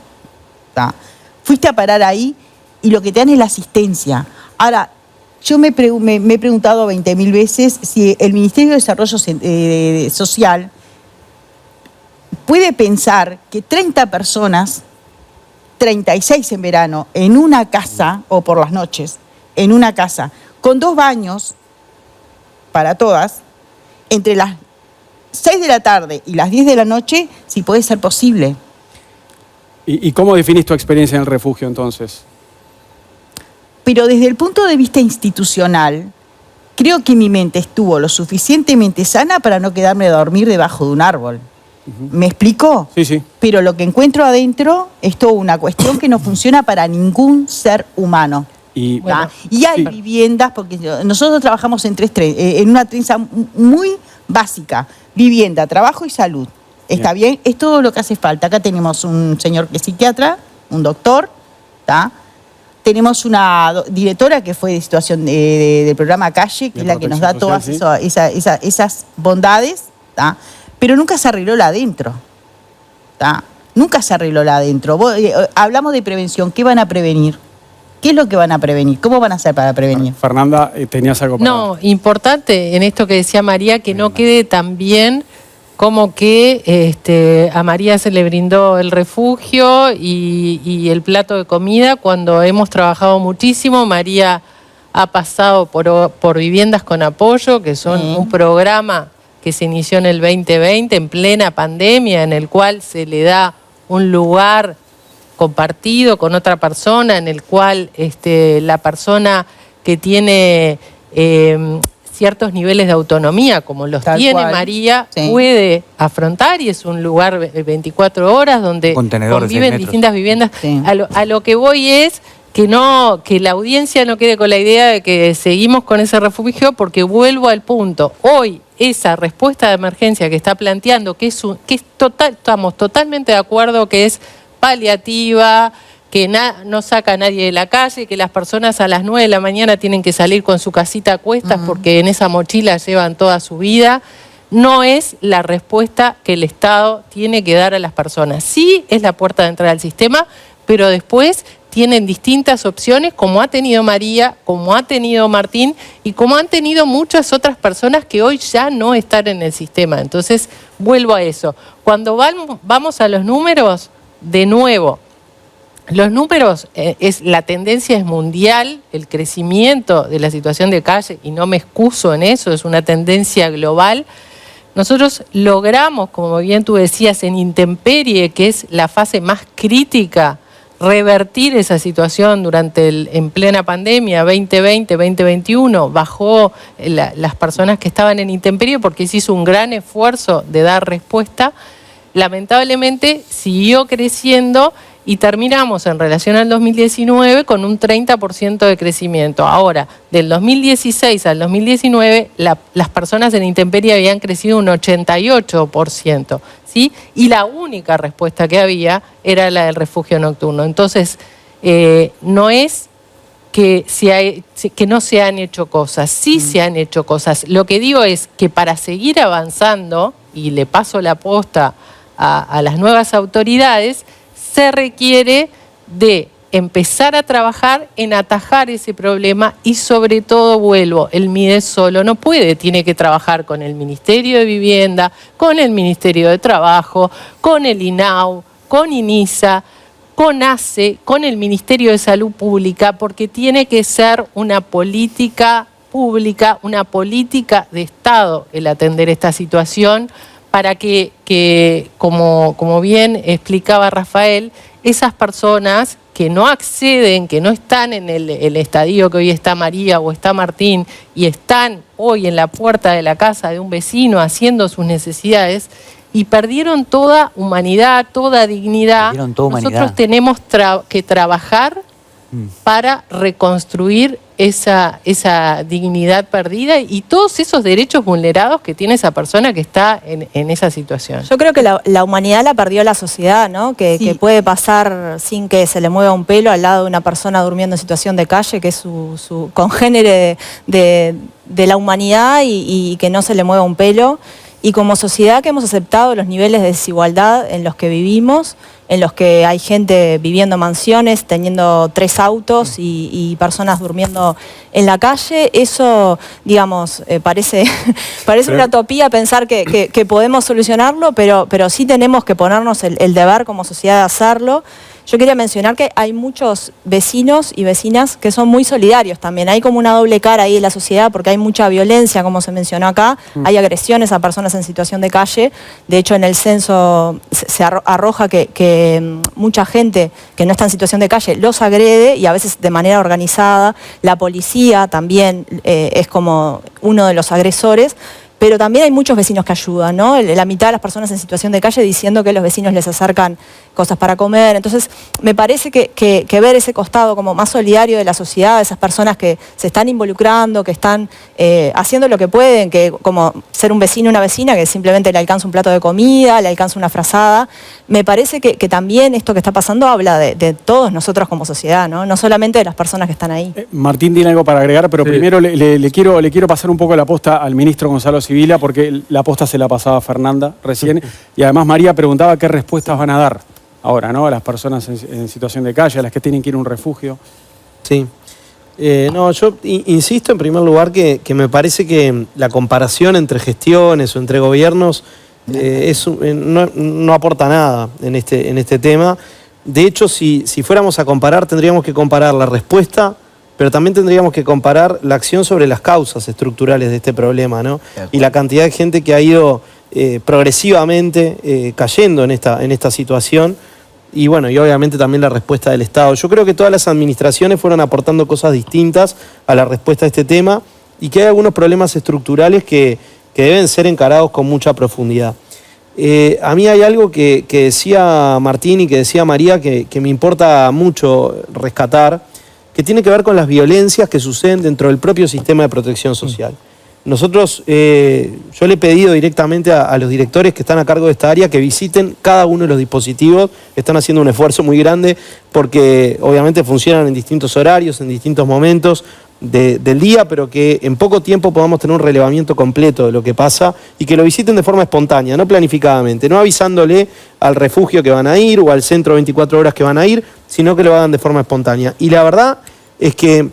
¿tá? Fuiste a parar ahí y lo que te dan es la asistencia. Ahora, yo me he preguntado 20.000 veces si el Ministerio de Desarrollo Social puede pensar que 30 personas, 36 en verano, en una casa, o por las noches, en una casa, con 2 baños para todas, entre las 6 de la tarde y las 10 de la noche, si puede ser posible. ¿Y cómo definís tu experiencia en el refugio entonces? Pero desde el punto de vista institucional, creo que mi mente estuvo lo suficientemente sana para no quedarme a dormir debajo de un árbol. ¿Me explico? Sí, sí. Pero lo que encuentro adentro es toda una cuestión que no funciona para ningún ser humano. Y hay viviendas, porque nosotros trabajamos en una trenza muy básica: vivienda, trabajo y salud. ¿Está bien? Es todo lo que hace falta. Acá tenemos un señor que es psiquiatra, un doctor, ¿tá? Tenemos una directora que fue de situación del programa Calle, que es la que nos da todas esas bondades, ¿tá? Pero nunca se arregló la adentro, ¿tá? Nunca se arregló la adentro. Hablamos de prevención. ¿Qué van a prevenir? ¿Qué es lo que van a prevenir? ¿Cómo van a hacer para prevenir? Fernanda, tenías algo para... No, importante en esto que decía María, que no quede tan bien como que a María se le brindó el refugio y el plato de comida cuando hemos trabajado muchísimo. María ha pasado por Viviendas con Apoyo, que son un programa que se inició en el 2020, en plena pandemia, en el cual se le da un lugar compartido con otra persona, en el cual la persona que tiene ciertos niveles de autonomía, como los tiene María, puede afrontar, y es un lugar de 24 horas donde conviven distintas viviendas. A lo que voy es que la audiencia no quede con la idea de que seguimos con ese refugio, porque vuelvo al punto. Hoy esa respuesta de emergencia que está planteando, estamos totalmente de acuerdo que es paliativa, que no saca a nadie de la calle, que las personas a las 9 de la mañana tienen que salir con su casita a cuestas porque en esa mochila llevan toda su vida, no es la respuesta que el Estado tiene que dar a las personas. Sí es la puerta de entrada al sistema, pero después tienen distintas opciones, como ha tenido María, como ha tenido Martín y como han tenido muchas otras personas que hoy ya no están en el sistema. Entonces, vuelvo a eso. Cuando vamos a los números, de nuevo, los números, la tendencia es mundial, el crecimiento de la situación de calle, y no me excuso en eso, es una tendencia global. Nosotros logramos, como bien tú decías, en intemperie, que es la fase más crítica, revertir esa situación en plena pandemia 2020-2021. Bajó las personas que estaban en intemperie porque se hizo un gran esfuerzo de dar respuesta. Lamentablemente siguió creciendo y terminamos en relación al 2019 con un 30% de crecimiento. Ahora, del 2016 al 2019, las personas en intemperie habían crecido un 88%, ¿sí? Y la única respuesta que había era la del refugio nocturno. Entonces, no es que no se han hecho cosas, sí se han hecho cosas. Lo que digo es que para seguir avanzando, y le paso la posta a las nuevas autoridades, se requiere de empezar a trabajar en atajar ese problema y sobre todo, vuelvo, el MIDES solo no puede, tiene que trabajar con el Ministerio de Vivienda, con el Ministerio de Trabajo, con el INAU, con INISA, con ACE, con el Ministerio de Salud Pública, porque tiene que ser una política pública, una política de Estado el atender esta situación, para que como bien explicaba Rafael, esas personas que no acceden, que no están en el estadio que hoy está María o está Martín, y están hoy en la puerta de la casa de un vecino haciendo sus necesidades, y perdieron toda humanidad, toda dignidad. Nosotros tenemos que trabajar para reconstruir esa dignidad perdida y todos esos derechos vulnerados que tiene esa persona que está en esa situación. Yo creo que la humanidad la perdió la sociedad, ¿no? Que puede pasar sin que se le mueva un pelo al lado de una persona durmiendo en situación de calle, que es su congénere de la humanidad, y que no se le mueva un pelo. y como sociedad que hemos aceptado los niveles de desigualdad en los que vivimos, en los que hay gente viviendo en mansiones, teniendo 3 autos y personas durmiendo en la calle, eso, digamos, parece una utopía pensar que podemos solucionarlo, pero sí tenemos que ponernos el deber como sociedad de hacerlo. Yo quería mencionar que hay muchos vecinos y vecinas que son muy solidarios también. Hay como una doble cara ahí en la sociedad porque hay mucha violencia, como se mencionó acá. Hay agresiones a personas en situación de calle. De hecho, en el censo se arroja que mucha gente que no está en situación de calle los agrede y a veces de manera organizada. La policía también es como uno de los agresores. Pero también hay muchos vecinos que ayudan, ¿no? La mitad de las personas en situación de calle diciendo que los vecinos les acercan cosas para comer. Entonces, me parece que ver ese costado como más solidario de la sociedad, de esas personas que se están involucrando, que están haciendo lo que pueden, que como ser un vecino o una vecina que simplemente le alcanza un plato de comida, le alcanza una frazada, me parece que también esto que está pasando habla de todos nosotros como sociedad, ¿no? No solamente de las personas que están ahí. Martín tiene algo para agregar, pero primero le quiero pasar un poco la posta al ministro Gonzalo Sibila, porque la posta se la pasaba a Fernanda recién, y además María preguntaba qué respuestas van a dar ahora, ¿no? A las personas en situación de calle, a las que tienen que ir a un refugio. Sí. No, yo insisto en primer lugar que me parece que la comparación entre gestiones o entre gobiernos no aporta nada en este tema. De hecho, si fuéramos a comparar, tendríamos que comparar la respuesta, pero también tendríamos que comparar la acción sobre las causas estructurales de este problema, ¿no? Y la cantidad de gente que ha ido progresivamente cayendo en esta situación. Y bueno, y obviamente también la respuesta del Estado. Yo creo que todas las administraciones fueron aportando cosas distintas a la respuesta a este tema y que hay algunos problemas estructurales que deben ser encarados con mucha profundidad. A mí hay algo que decía Martín y que decía María que me importa mucho rescatar, que tiene que ver con las violencias que suceden dentro del propio sistema de protección social. Nosotros, yo le he pedido directamente a los directores que están a cargo de esta área que visiten cada uno de los dispositivos. Están haciendo un esfuerzo muy grande porque obviamente funcionan en distintos horarios, en distintos momentos del día, pero que en poco tiempo podamos tener un relevamiento completo de lo que pasa y que lo visiten de forma espontánea, no planificadamente, no avisándole al refugio que van a ir o al centro 24 horas que van a ir, sino que lo hagan de forma espontánea. Y la verdad es que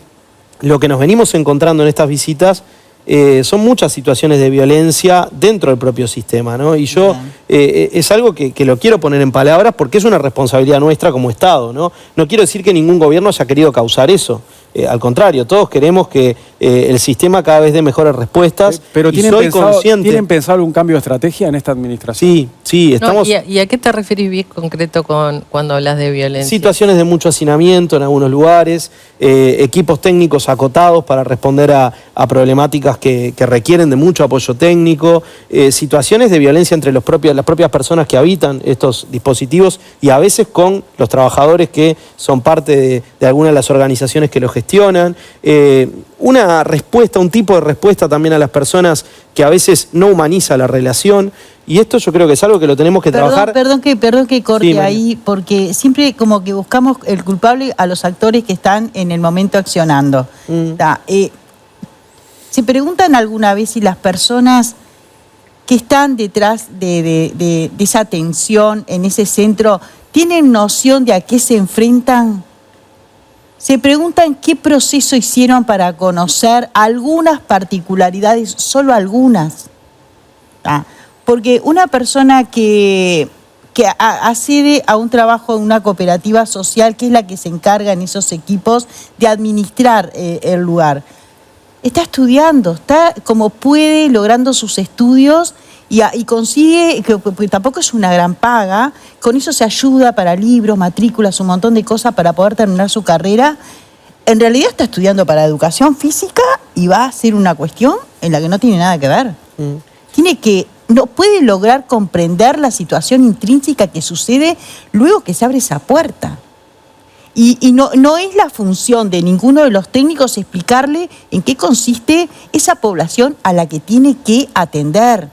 lo que nos venimos encontrando en estas visitas son muchas situaciones de violencia dentro del propio sistema, ¿no? Y yo es algo que lo quiero poner en palabras porque es una responsabilidad nuestra como Estado, ¿no? No quiero decir que ningún gobierno haya querido causar eso. Al contrario, todos queremos que el sistema cada vez dé mejores respuestas. Pero ¿tienen pensado algún cambio de estrategia en esta administración? Sí, estamos... No, ¿y a qué te referís bien concreto cuando hablas de violencia? Situaciones de mucho hacinamiento en algunos lugares, equipos técnicos acotados para responder a problemáticas que requieren de mucho apoyo técnico, situaciones de violencia entre las propias personas que habitan estos dispositivos y a veces con los trabajadores que son parte de alguna de las organizaciones que los gestionan, una respuesta, un tipo de respuesta también a las personas que a veces no humaniza la relación, y esto yo creo que es algo que lo tenemos que trabajar. Perdón que corte ahí, porque siempre como que buscamos el culpable a los actores que están en el momento accionando. ¿Se preguntan alguna vez si las personas que están detrás de esa tensión en ese centro tienen noción de a qué se enfrentan? Se preguntan qué proceso hicieron para conocer algunas particularidades, solo algunas. Porque una persona que accede a un trabajo en una cooperativa social, que es la que se encarga en esos equipos de administrar el lugar, está estudiando, está como puede, logrando sus estudios y consigue, que tampoco es una gran paga, con eso se ayuda para libros, matrículas, un montón de cosas para poder terminar su carrera. En realidad está estudiando para educación física y va a hacer una cuestión en la que no tiene nada que ver. No puede lograr comprender la situación intrínseca que sucede luego que se abre esa puerta. Y no es la función de ninguno de los técnicos explicarle en qué consiste esa población a la que tiene que atender.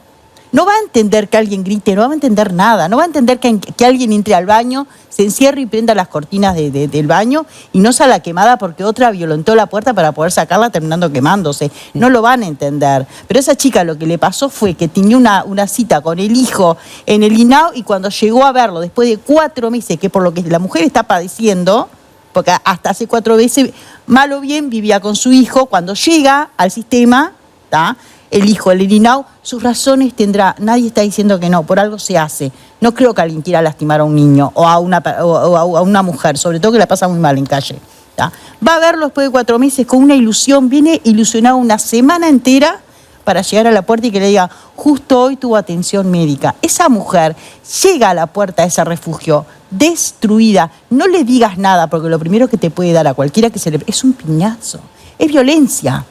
no va a entender que alguien grite, no va a entender nada, no va a entender que alguien entre al baño, se encierre y prenda las cortinas del baño y no salga quemada porque otra violentó la puerta para poder sacarla terminando quemándose. No lo van a entender. Pero esa chica lo que le pasó fue que tenía una cita con el hijo en el INAO y cuando llegó a verlo después de 4 meses, que por lo que la mujer está padeciendo, porque hasta hace 4 meses, mal o bien, vivía con su hijo, cuando llega al sistema, ¿tá?, el hijo, el INAO, sus razones tendrá. Nadie está diciendo que no, por algo se hace. No creo que alguien quiera lastimar a un niño o a una mujer, sobre todo que la pasa muy mal en calle, ¿tá? Va a verlo después de 4 meses con una ilusión, viene ilusionado una semana entera para llegar a la puerta y que le diga, justo hoy tuvo atención médica. Esa mujer llega a la puerta de ese refugio destruida. No le digas nada, porque lo primero que te puede dar a cualquiera que se le... es un piñazo, es violencia.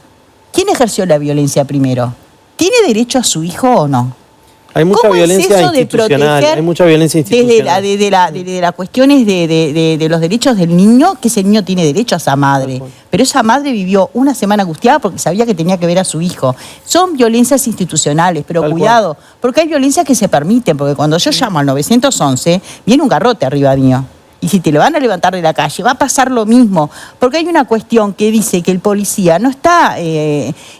¿Quién ejerció la violencia primero? ¿Tiene derecho a su hijo o no? Hay mucha violencia institucional. Hay mucha violencia institucional. Desde las cuestiones de los derechos del niño, que ese niño tiene derecho a esa madre. Pero esa madre vivió una semana angustiada porque sabía que tenía que ver a su hijo. Son violencias institucionales, pero cuidado, porque hay violencias que se permiten, porque cuando yo llamo al 911, viene un garrote arriba mío. Y si te lo van a levantar de la calle, va a pasar lo mismo. Porque hay una cuestión que dice que el policía no está,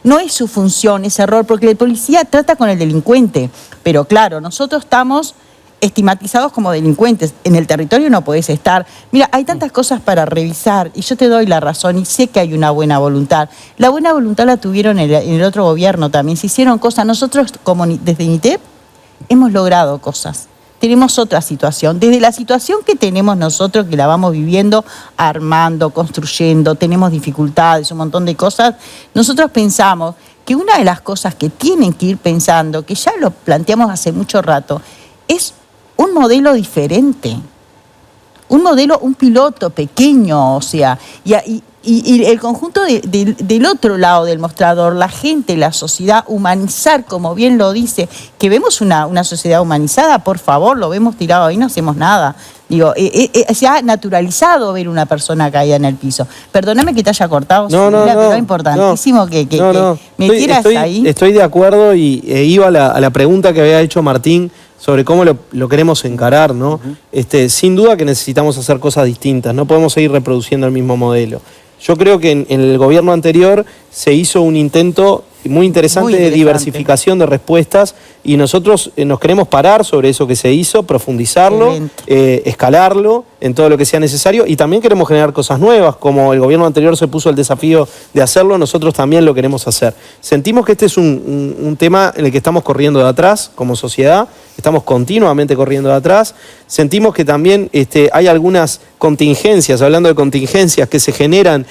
no es su función ese error, porque el policía trata con el delincuente. Pero claro, nosotros estamos estigmatizados como delincuentes. En el territorio no podés estar. Mira, hay tantas cosas para revisar y yo te doy la razón y sé que hay una buena voluntad. La buena voluntad la tuvieron en el otro gobierno también. Se hicieron cosas. Nosotros, como desde INITEP, hemos logrado cosas. Tenemos otra situación. Desde la situación que tenemos nosotros, que la vamos viviendo, armando, construyendo, tenemos dificultades, un montón de cosas, nosotros pensamos que una de las cosas que tienen que ir pensando, que ya lo planteamos hace mucho rato, es un modelo diferente. Un modelo, un piloto pequeño, o sea, y el conjunto del otro lado del mostrador, la gente, la sociedad, humanizar, como bien lo dice, que vemos una sociedad humanizada, por favor, lo vemos tirado ahí, no hacemos nada. Digo, se ha naturalizado ver una persona caída en el piso. Perdóname que te haya cortado, pero es importantísimo que me quieras ahí. Estoy de acuerdo y iba a la pregunta que había hecho Martín sobre cómo lo queremos encarar, ¿no? Sin duda que necesitamos hacer cosas distintas, no podemos seguir reproduciendo el mismo modelo. Yo creo que en el gobierno anterior se hizo un intento muy interesante de diversificación de respuestas y nosotros nos queremos parar sobre eso que se hizo, profundizarlo, escalarlo en todo lo que sea necesario y también queremos generar cosas nuevas, como el gobierno anterior se puso el desafío de hacerlo, nosotros también lo queremos hacer. Sentimos que este es un tema en el que estamos corriendo de atrás como sociedad, estamos continuamente corriendo de atrás, sentimos que también hay algunas contingencias, hablando de contingencias que se generan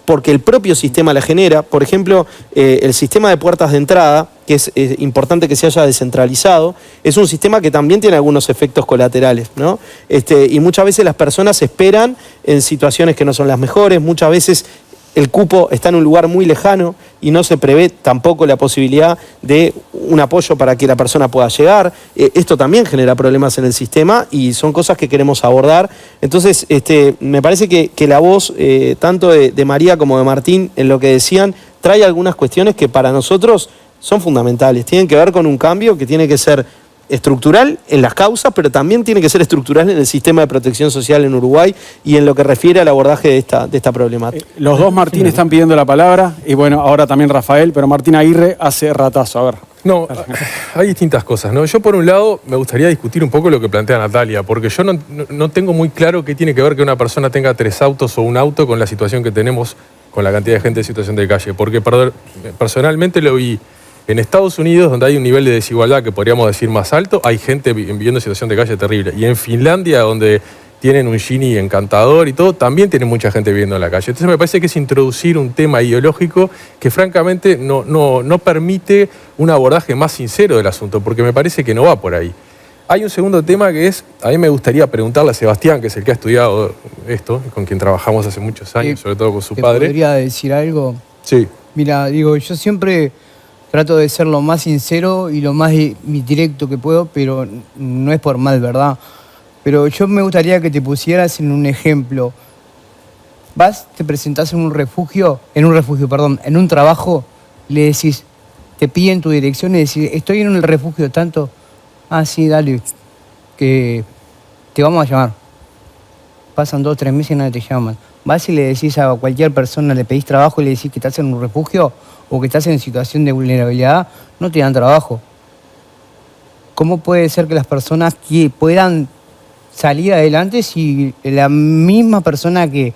porque el propio sistema la genera, por ejemplo, el sistema de puertas de entrada, que es importante que se haya descentralizado, es un sistema que también tiene algunos efectos colaterales, ¿no? Y muchas veces las personas esperan en situaciones que no son las mejores, muchas veces el cupo está en un lugar muy lejano y no se prevé tampoco la posibilidad de un apoyo para que la persona pueda llegar. Esto también genera problemas en el sistema y son cosas que queremos abordar. Entonces, me parece que la voz, tanto de María como de Martín, en lo que decían, trae algunas cuestiones que para nosotros son fundamentales. Tienen que ver con un cambio que tiene que ser estructural en las causas, pero también tiene que ser estructural en el sistema de protección social en Uruguay y en lo que refiere al abordaje de esta problemática. Los dos Martín están pidiendo la palabra y bueno, ahora también Rafael, pero Martín Aguirre hace ratazo, a ver. No, hay distintas cosas, ¿no? Yo por un lado me gustaría discutir un poco lo que plantea Natalia, porque yo no tengo muy claro qué tiene que ver que una persona tenga 3 autos o un auto con la situación que tenemos con la cantidad de gente en situación de calle, porque personalmente lo vi en Estados Unidos, donde hay un nivel de desigualdad que podríamos decir más alto, hay gente viviendo en situación de calle terrible. Y en Finlandia, donde tienen un Gini encantador y todo, también tienen mucha gente viviendo en la calle. Entonces me parece que es introducir un tema ideológico que francamente no permite un abordaje más sincero del asunto, porque me parece que no va por ahí. Hay un segundo tema que es, a mí me gustaría preguntarle a Sebastián, que es el que ha estudiado esto, con quien trabajamos hace muchos años, sobre todo con su padre. ¿Podría decir algo? Sí. Mira, digo, yo siempre trato de ser lo más sincero y lo más directo que puedo, pero no es por mal, ¿verdad? Pero yo me gustaría que te pusieras en un ejemplo. Vas, te presentás en un trabajo, le decís, te piden tu dirección y decir, estoy en el refugio tanto, ah, sí, dale, que te vamos a llamar. Pasan 2 o 3 meses y nadie te llaman. Vas y le decís a cualquier persona, le pedís trabajo y le decís que estás en un refugio o que estás en situación de vulnerabilidad, no te dan trabajo. ¿Cómo puede ser que las personas que puedan salir adelante si la misma persona que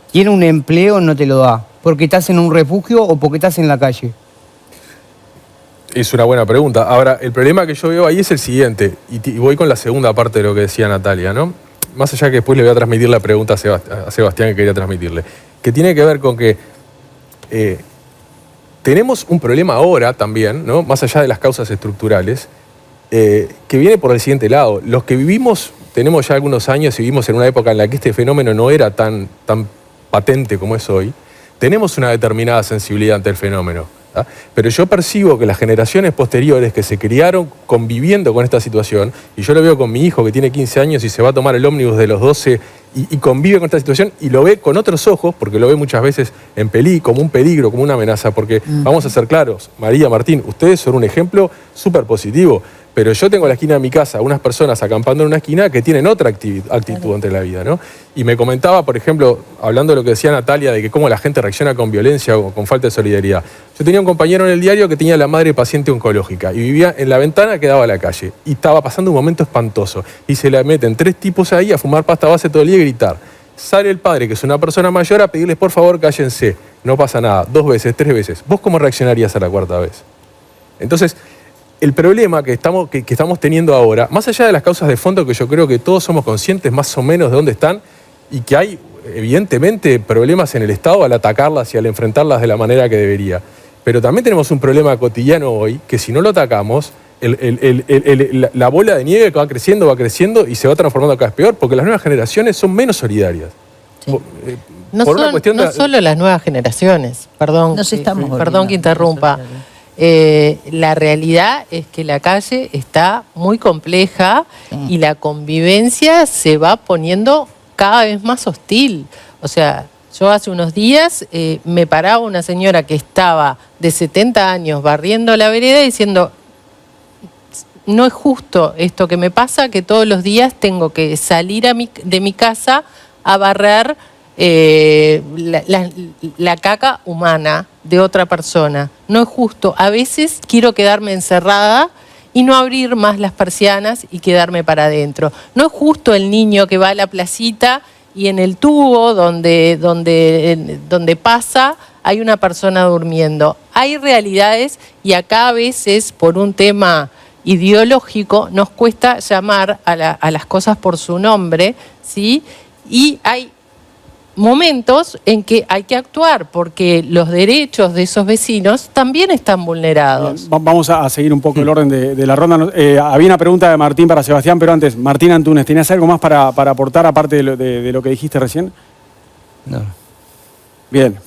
tiene un empleo no te lo da? ¿Porque estás en un refugio o porque estás en la calle? Es una buena pregunta. Ahora, el problema que yo veo ahí es el siguiente, y voy con la segunda parte de lo que decía Natalia, ¿no? Más allá que después le voy a transmitir la pregunta a Sebastián que quería transmitirle, que tiene que ver con que tenemos un problema ahora también, ¿no? Más allá de las causas estructurales, que viene por el siguiente lado. Los que tenemos ya algunos años y vivimos en una época en la que este fenómeno no era tan patente como es hoy, tenemos una determinada sensibilidad ante el fenómeno. ¿Ah? Pero yo percibo que las generaciones posteriores que se criaron conviviendo con esta situación, y yo lo veo con mi hijo que tiene 15 años y se va a tomar el ómnibus de los 12 y convive con esta situación y lo ve con otros ojos, porque lo ve muchas veces como un peligro, como una amenaza, porque vamos a ser claros, María, Martín, ustedes son un ejemplo súper positivo, pero yo tengo en la esquina de mi casa unas personas acampando en una esquina que tienen otra actitud ante la vida, ¿no? Y me comentaba, por ejemplo, hablando de lo que decía Natalia, de que cómo la gente reacciona con violencia o con falta de solidaridad. Yo tenía un compañero en el diario que tenía la madre paciente oncológica y vivía en la ventana que daba a la calle. Y estaba pasando un momento espantoso. Y se le meten 3 tipos ahí a fumar pasta base todo el día y gritar. Sale el padre, que es una persona mayor, a pedirles, por favor, cállense. No pasa nada. 2 veces, 3 veces. ¿Vos cómo reaccionarías a la 4ª vez? Entonces, el problema que estamos teniendo ahora, más allá de las causas de fondo que yo creo que todos somos conscientes más o menos de dónde están y que hay evidentemente problemas en el Estado al atacarlas y al enfrentarlas de la manera que debería. Pero también tenemos un problema cotidiano hoy que si no lo atacamos, la bola de nieve que va creciendo y se va transformando cada vez peor porque las nuevas generaciones son menos solidarias. Sí. No solo las nuevas generaciones, perdón que interrumpa. La realidad es que la calle está muy compleja y la convivencia se va poniendo cada vez más hostil. O sea, yo hace unos días me paraba una señora que estaba de 70 años barriendo la vereda diciendo, no es justo esto que me pasa, que todos los días tengo que salir de mi casa a barrer la caca humana de otra persona. No es justo. A veces quiero quedarme encerrada y no abrir más las persianas y quedarme para adentro. No es justo el niño que va a la placita y en el tubo donde pasa hay una persona durmiendo. Hay realidades y acá a veces por un tema ideológico nos cuesta llamar a las cosas por su nombre, ¿sí? Y hay momentos en que hay que actuar porque los derechos de esos vecinos también están vulnerados. Vamos a seguir un poco el orden de la ronda. Había una pregunta de Martín para Sebastián, pero antes, Martín Antunes, ¿tenías algo más para aportar aparte de lo que dijiste recién? No. Bien,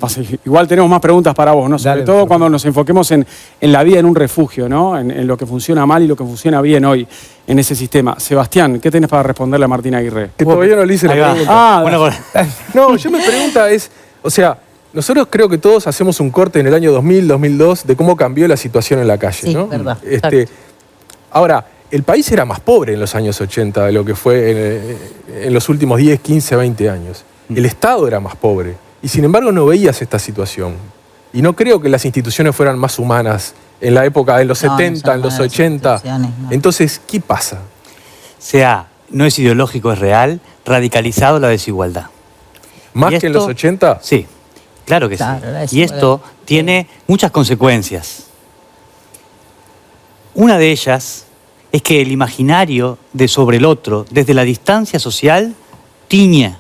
igual tenemos más preguntas para vos, ¿no? Sobre todo cuando nos enfoquemos en la vida en un refugio, ¿no? En lo que funciona mal y lo que funciona bien hoy en ese sistema. Sebastián, ¿qué tenés para responderle a Martín Aguirre? Que todavía no le hice la pregunta. No, yo me pregunta o sea, nosotros creo que todos hacemos un corte en el año 2000, 2002 de cómo cambió la situación en la calle, ¿no? Verdad. Ahora, el país era más pobre en los años 80 de lo que fue en los últimos 10, 15, 20 años. El Estado era más pobre. Y sin embargo no veías esta situación. Y no creo que las instituciones fueran más humanas en la época de los 70, en los 80. No. Entonces, ¿qué pasa? No es ideológico, es real, radicalizado la desigualdad. ¿Más que en los 80? Sí, claro que sí. Y esto tiene muchas consecuencias. Una de ellas es que el imaginario de sobre el otro, desde la distancia social, tiñe.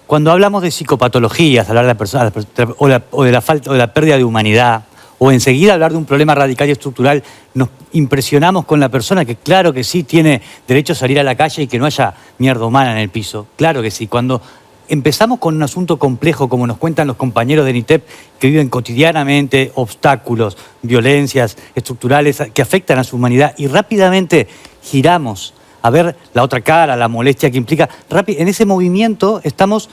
Cuando hablamos de psicopatologías, hablar de la persona o de la falta o de la pérdida de humanidad, o enseguida hablar de un problema radical y estructural, nos impresionamos con la persona que claro que sí tiene derecho a salir a la calle y que no haya mierda humana en el piso. Claro que sí. Cuando empezamos con un asunto complejo, como nos cuentan los compañeros de NITEP, que viven cotidianamente obstáculos, violencias estructurales que afectan a su humanidad, y rápidamente giramos a ver la otra cara, la molestia que implica. En ese movimiento estamos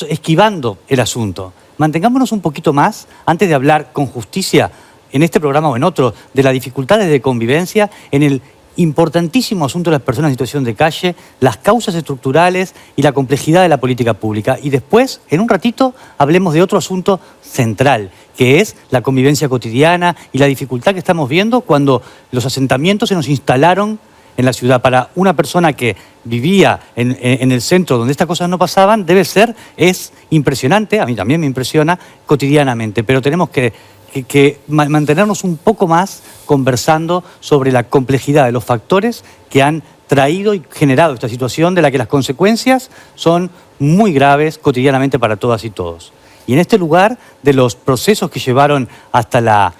esquivando el asunto. mantengámonos un poquito más, antes de hablar con justicia, en este programa o en otro, de las dificultades de convivencia, en el importantísimo asunto de las personas en situación de calle, las causas estructurales y la complejidad de la política pública. Y después, en un ratito, hablemos de otro asunto central, que es la convivencia cotidiana y la dificultad que estamos viendo cuando los asentamientos se nos instalaron en la ciudad. Para una persona que vivía en el centro donde estas cosas no pasaban, es impresionante, a mí también me impresiona, cotidianamente, pero tenemos que mantenernos un poco más conversando sobre la complejidad de los factores que han traído y generado esta situación, de la que las consecuencias son muy graves cotidianamente para todas y todos. Y en este lugar, de los procesos que llevaron hasta la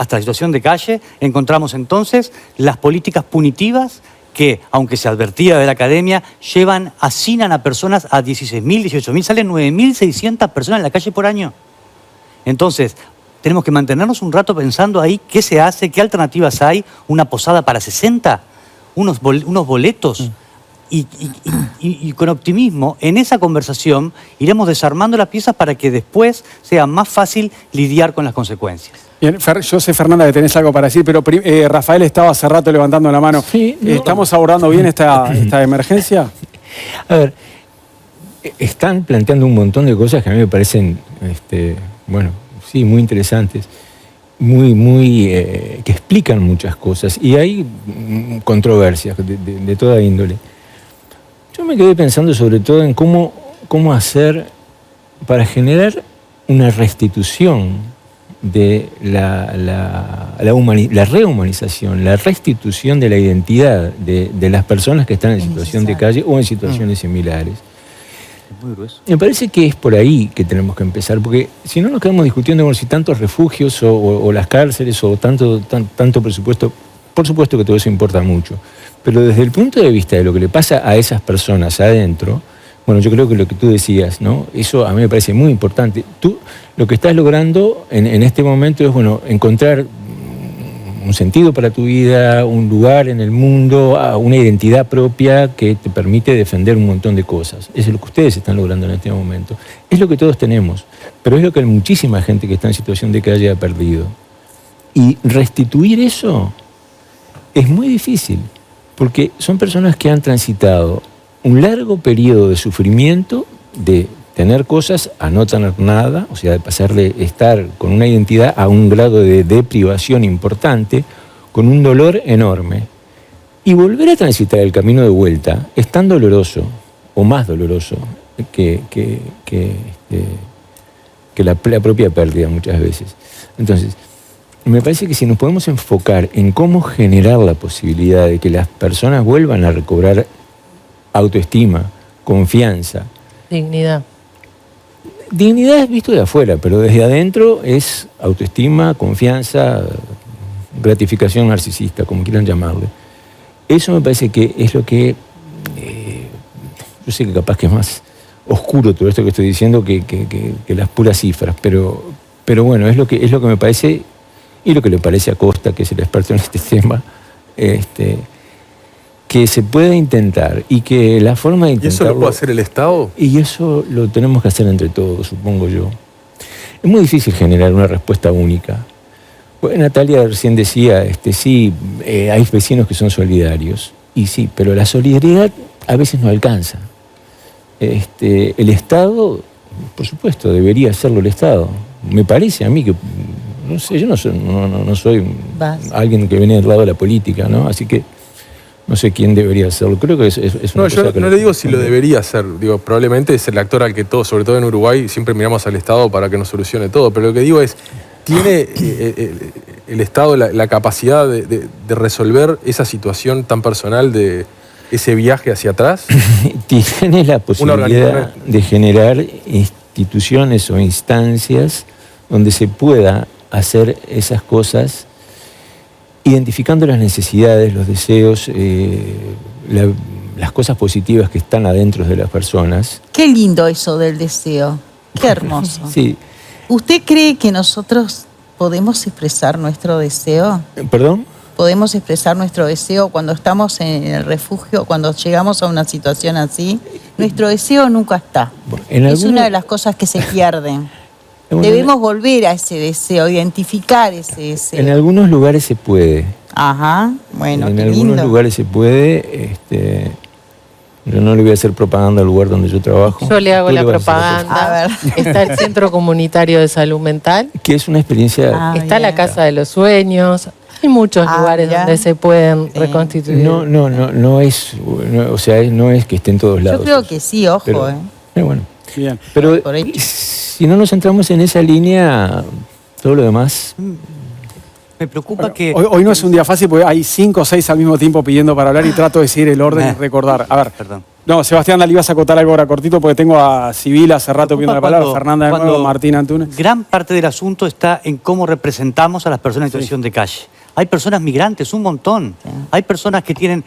situación de calle, encontramos entonces las políticas punitivas que, aunque se advertía de la academia, hacinan a personas a 16.000, 18.000, salen 9.600 personas en la calle por año. Entonces, tenemos que mantenernos un rato pensando ahí qué se hace, qué alternativas hay, una posada para 60, unos boletos. Y con optimismo, en esa conversación, iremos desarmando las piezas para que después sea más fácil lidiar con las consecuencias. Bien, yo sé, Fernanda, que tenés algo para decir, pero Rafael estaba hace rato levantando la mano. Sí, no. ¿Estamos abordando bien esta emergencia? A ver, están planteando un montón de cosas que a mí me parecen, sí, muy interesantes, que explican muchas cosas. Y hay controversias de toda índole. Yo me quedé pensando sobre todo en cómo hacer para generar una restitución de la rehumanización, la restitución de la identidad de las personas que están en situación de calle o en situaciones similares. Muy grueso. Me parece que es por ahí que tenemos que empezar, porque si no nos quedamos discutiendo como si tantos refugios o las cárceles o tanto presupuesto, por supuesto que todo eso importa mucho, pero desde el punto de vista de lo que le pasa a esas personas adentro, bueno, yo creo que lo que tú decías, ¿no? Eso a mí me parece muy importante. Tú lo que estás logrando en este momento es, encontrar un sentido para tu vida, un lugar en el mundo, una identidad propia que te permite defender un montón de cosas. Eso es lo que ustedes están logrando en este momento. Es lo que todos tenemos, pero es lo que muchísima gente que está en situación de calle ha perdido. Y restituir eso es muy difícil, porque son personas que han transitado un largo periodo de sufrimiento, de tener cosas a no tener nada, o sea, de pasar de estar con una identidad a un grado de deprivación importante, con un dolor enorme. Y volver a transitar el camino de vuelta es tan doloroso, o más doloroso, que la propia pérdida muchas veces. Entonces, me parece que si nos podemos enfocar en cómo generar la posibilidad de que las personas vuelvan a recobrar autoestima, confianza. Dignidad. Dignidad es visto de afuera, pero desde adentro es autoestima, confianza, gratificación narcisista, como quieran llamarle. Eso me parece que es lo que... yo sé que capaz que es más oscuro todo esto que estoy diciendo que las puras cifras, pero bueno, es lo que me parece, y lo que le parece a Costa, que es el experto en este tema, que se puede intentar y que la forma de intentarlo... ¿Y eso lo puede hacer el Estado? Y eso lo tenemos que hacer entre todos, supongo yo. Es muy difícil generar una respuesta única. Pues Natalia recién decía, sí, hay vecinos que son solidarios. Y sí, pero la solidaridad a veces no alcanza. El Estado, por supuesto, debería hacerlo el Estado. Me parece a mí que... No sé, yo no soy alguien que viene del lado de la política, ¿no? Así que no sé quién debería hacerlo. Creo que es una cosa yo que no le digo si lo debería hacer. Digo, probablemente es el actor al que todos, sobre todo en Uruguay, siempre miramos al Estado para que nos solucione todo. Pero lo que digo es, ¿tiene el Estado la capacidad de resolver esa situación tan personal de ese viaje hacia atrás? Tiene la posibilidad de generar instituciones o instancias donde se pueda hacer esas cosas, identificando las necesidades, los deseos, las cosas positivas que están adentro de las personas. Qué lindo eso del deseo, qué hermoso. Sí. ¿Usted cree que nosotros podemos expresar nuestro deseo? ¿Perdón? ¿Podemos expresar nuestro deseo cuando estamos en el refugio, cuando llegamos a una situación así? nuestro deseo nunca está. Bueno, en Es algunos- una de las cosas que se pierden. Bueno, Debemos volver a ese deseo, identificar ese deseo. En algunos lugares se puede. Ajá, bueno, En qué algunos lindo. lugares se puede. Yo no le voy a hacer propaganda al lugar donde yo trabajo. Yo le hago Tú la vas a hacer propaganda. A ver. Está el Centro Comunitario de Salud Mental. que es una experiencia. Ah, Está la bien. Casa de los Sueños. Hay muchos Ah, lugares mirá. donde se pueden Sí. reconstituir. No es, o sea, no es que esté en todos lados. Yo creo que sí, ojo. Pero, bueno, Bien. pero Por ahí. si no nos centramos en esa línea, todo lo demás. Me preocupa que... Hoy no es un día fácil porque hay 5 o 6 al mismo tiempo pidiendo para hablar y trato de seguir el orden y recordar. A ver, Perdón. no, Sebastián, dale, ibas a acotar algo ahora cortito porque tengo a Sibila hace rato pidiendo la palabra, Cuando- Fernanda de nuevo, cuando Martín Antunes. Gran parte del asunto está en cómo representamos a las personas en situación de calle. Hay personas migrantes, un montón. Hay personas que tienen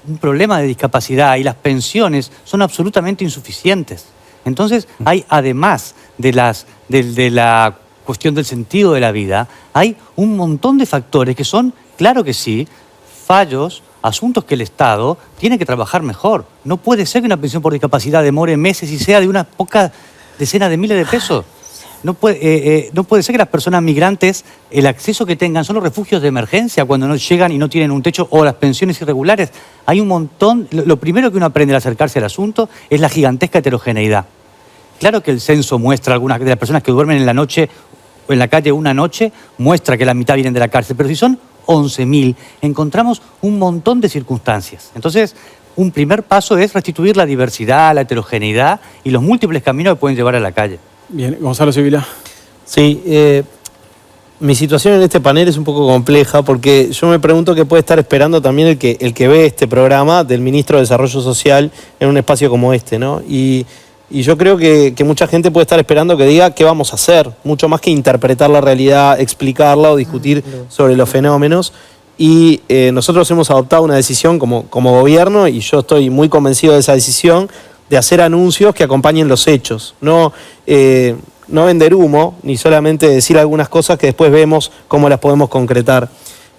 un problema de discapacidad y las pensiones son absolutamente insuficientes. Entonces, hay, además de la cuestión del sentido de la vida, hay un montón de factores que son, claro que sí, fallos, asuntos que el Estado tiene que trabajar mejor. No puede ser que una pensión por discapacidad demore meses y sea de unas pocas decenas de miles de pesos. No puede ser que las personas migrantes, el acceso que tengan son los refugios de emergencia cuando no llegan y no tienen un techo, o las pensiones irregulares. Hay un montón. Lo primero que uno aprende al acercarse al asunto es la gigantesca heterogeneidad. Claro que el censo muestra algunas de las personas que duermen en la noche o en la calle una noche, muestra que la mitad vienen de la cárcel, pero si son 11.000, encontramos un montón de circunstancias. Entonces, un primer paso es restituir la diversidad, la heterogeneidad y los múltiples caminos que pueden llevar a la calle. Bien, Gonzalo Sibila. Sí, mi situación en este panel es un poco compleja porque yo me pregunto qué puede estar esperando también el que ve este programa del Ministro de Desarrollo Social en un espacio como este, ¿no? Y yo creo que mucha gente puede estar esperando que diga qué vamos a hacer, mucho más que interpretar la realidad, explicarla o discutir sobre los fenómenos. Y nosotros hemos adoptado una decisión como gobierno, y yo estoy muy convencido de esa decisión, de hacer anuncios que acompañen los hechos. No vender humo, ni solamente decir algunas cosas que después vemos cómo las podemos concretar.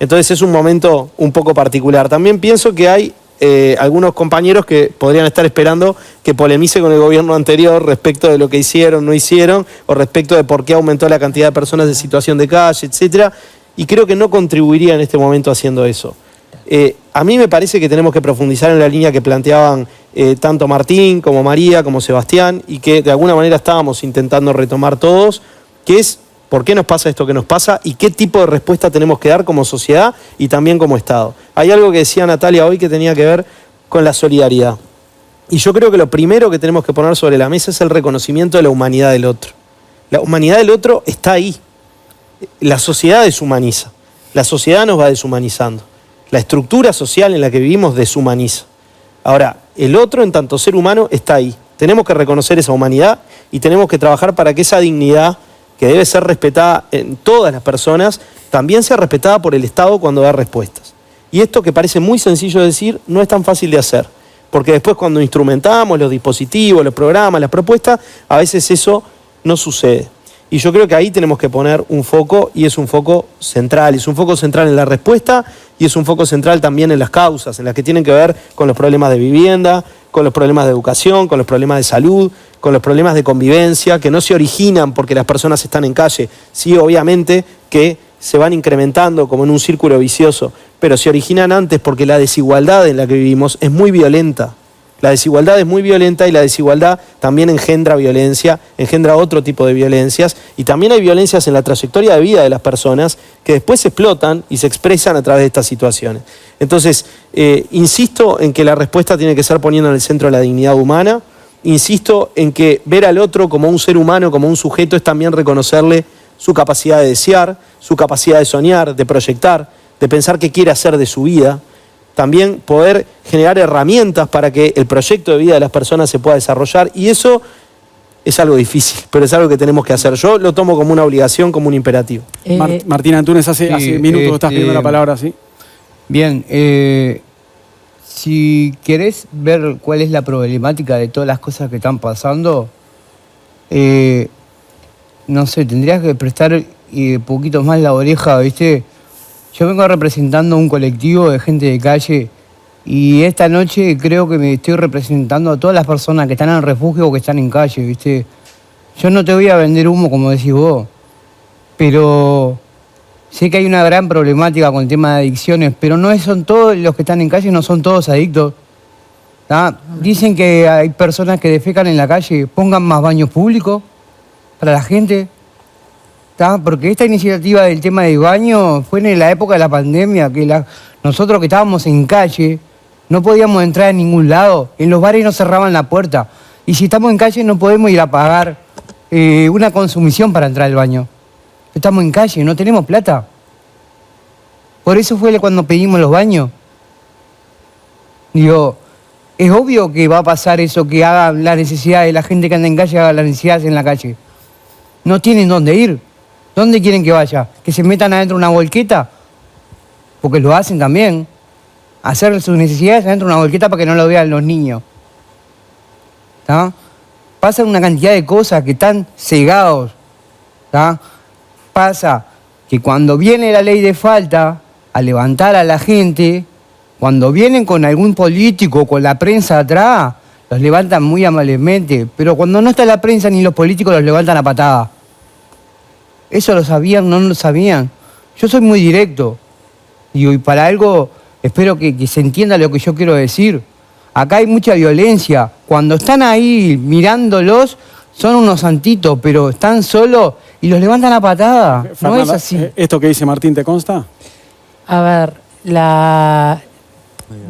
Entonces es un momento un poco particular. También pienso que hay algunos compañeros que podrían estar esperando que polemice con el gobierno anterior respecto de lo que hicieron, no hicieron, o respecto de por qué aumentó la cantidad de personas en situación de calle, etcétera. Y creo que no contribuiría en este momento haciendo eso. A mí me parece que tenemos que profundizar en la línea que planteaban tanto Martín como María como Sebastián, y que de alguna manera estábamos intentando retomar todos, que es por qué nos pasa esto que nos pasa y qué tipo de respuesta tenemos que dar como sociedad y también como Estado. Hay algo que decía Natalia hoy que tenía que ver con la solidaridad. Y yo creo que lo primero que tenemos que poner sobre la mesa es el reconocimiento de la humanidad del otro. La humanidad del otro está ahí. La sociedad deshumaniza. La sociedad nos va deshumanizando. La estructura social en la que vivimos deshumaniza. Ahora, el otro en tanto ser humano está ahí. Tenemos que reconocer esa humanidad y tenemos que trabajar para que esa dignidad, que debe ser respetada en todas las personas, también sea respetada por el Estado cuando da respuestas. Y esto, que parece muy sencillo de decir, no es tan fácil de hacer. Porque después, cuando instrumentamos los dispositivos, los programas, las propuestas, a veces eso no sucede. Y yo creo que ahí tenemos que poner un foco, y es un foco central. Es un foco central en la respuesta y es un foco central también en las causas, en las que tienen que ver con los problemas de vivienda, con los problemas de educación, con los problemas de salud, con los problemas de convivencia, que no se originan porque las personas están en calle. Sí, obviamente que se van incrementando como en un círculo vicioso, pero se originan antes porque la desigualdad en la que vivimos es muy violenta. La desigualdad es muy violenta y la desigualdad también engendra violencia, engendra otro tipo de violencias, y también hay violencias en la trayectoria de vida de las personas que después se explotan y se expresan a través de estas situaciones. Entonces, insisto en que la respuesta tiene que ser poniendo en el centro la dignidad humana, insisto en que ver al otro como un ser humano, como un sujeto, es también reconocerle su capacidad de desear, su capacidad de soñar, de proyectar, de pensar qué quiere hacer de su vida. También poder generar herramientas para que el proyecto de vida de las personas se pueda desarrollar, y eso es algo difícil, pero es algo que tenemos que hacer. Yo lo tomo como una obligación, como un imperativo. Martín Antunes, hace minutos que estás pidiendo la palabra, ¿sí? Bien, si querés ver cuál es la problemática de todas las cosas que están pasando, no sé, tendrías que prestar poquito más la oreja, ¿viste? Yo vengo representando un colectivo de gente de calle Y esta noche creo que me estoy representando a todas las personas que están en el refugio o que están en calle, ¿viste? Yo no te voy a vender humo como decís vos, pero sé que hay una gran problemática con el tema de adicciones, pero no son todos los que están en calle, no son todos adictos. ¿Tá? Dicen que hay personas que defecan en la calle, pongan más baños públicos para la gente. ¿Tá? Porque esta iniciativa del tema del baño fue en la época de la pandemia, que nosotros que estábamos en calle no podíamos entrar a ningún lado, en los bares no cerraban la puerta, y si estamos en calle no podemos ir a pagar una consumición para entrar al baño. Estamos en calle, no tenemos plata. Por eso fue cuando pedimos los baños. Digo, es obvio que va a pasar eso, que haga las necesidades de la gente que anda en calle, haga las necesidades en la calle. No tienen dónde ir. ¿Dónde quieren que vaya? ¿Que se metan adentro de una volqueta? Porque lo hacen también. Hacer sus necesidades adentro de una volqueta para que no lo vean los niños. ¿Tá? Pasan una cantidad de cosas que están cegados. ¿Tá? Pasa que cuando viene la ley de falta a levantar a la gente, cuando vienen con algún político, con la prensa atrás, los levantan muy amablemente. Pero cuando no está la prensa ni los políticos, los levantan a patada. ¿Eso lo sabían? ¿No lo sabían? Yo soy muy directo. Digo, y para algo espero que se entienda lo que yo quiero decir. Acá hay mucha violencia. Cuando están ahí mirándolos, son unos santitos, pero están solos y los levantan a patada. No es así. ¿Esto que dice Martín te consta? A ver,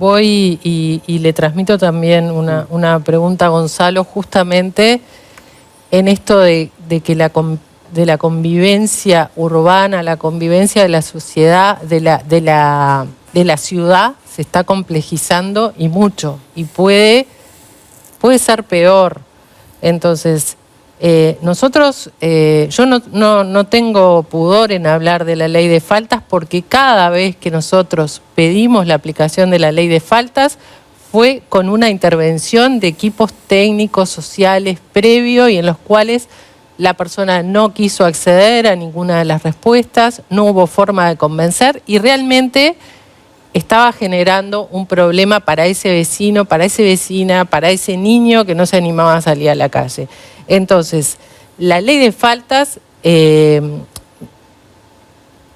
voy y le transmito también una pregunta a Gonzalo, justamente en esto de que de la convivencia urbana, la convivencia de la sociedad, de la ciudad, se está complejizando y mucho, y puede ser peor. Entonces, nosotros, yo no tengo pudor en hablar de la ley de faltas, porque cada vez que nosotros pedimos la aplicación de la ley de faltas fue con una intervención de equipos técnicos, sociales, previo, y en los cuales la persona no quiso acceder a ninguna de las respuestas, no hubo forma de convencer, y realmente estaba generando un problema para ese vecino, para esa vecina, para ese niño que no se animaba a salir a la calle. Entonces, la ley de faltas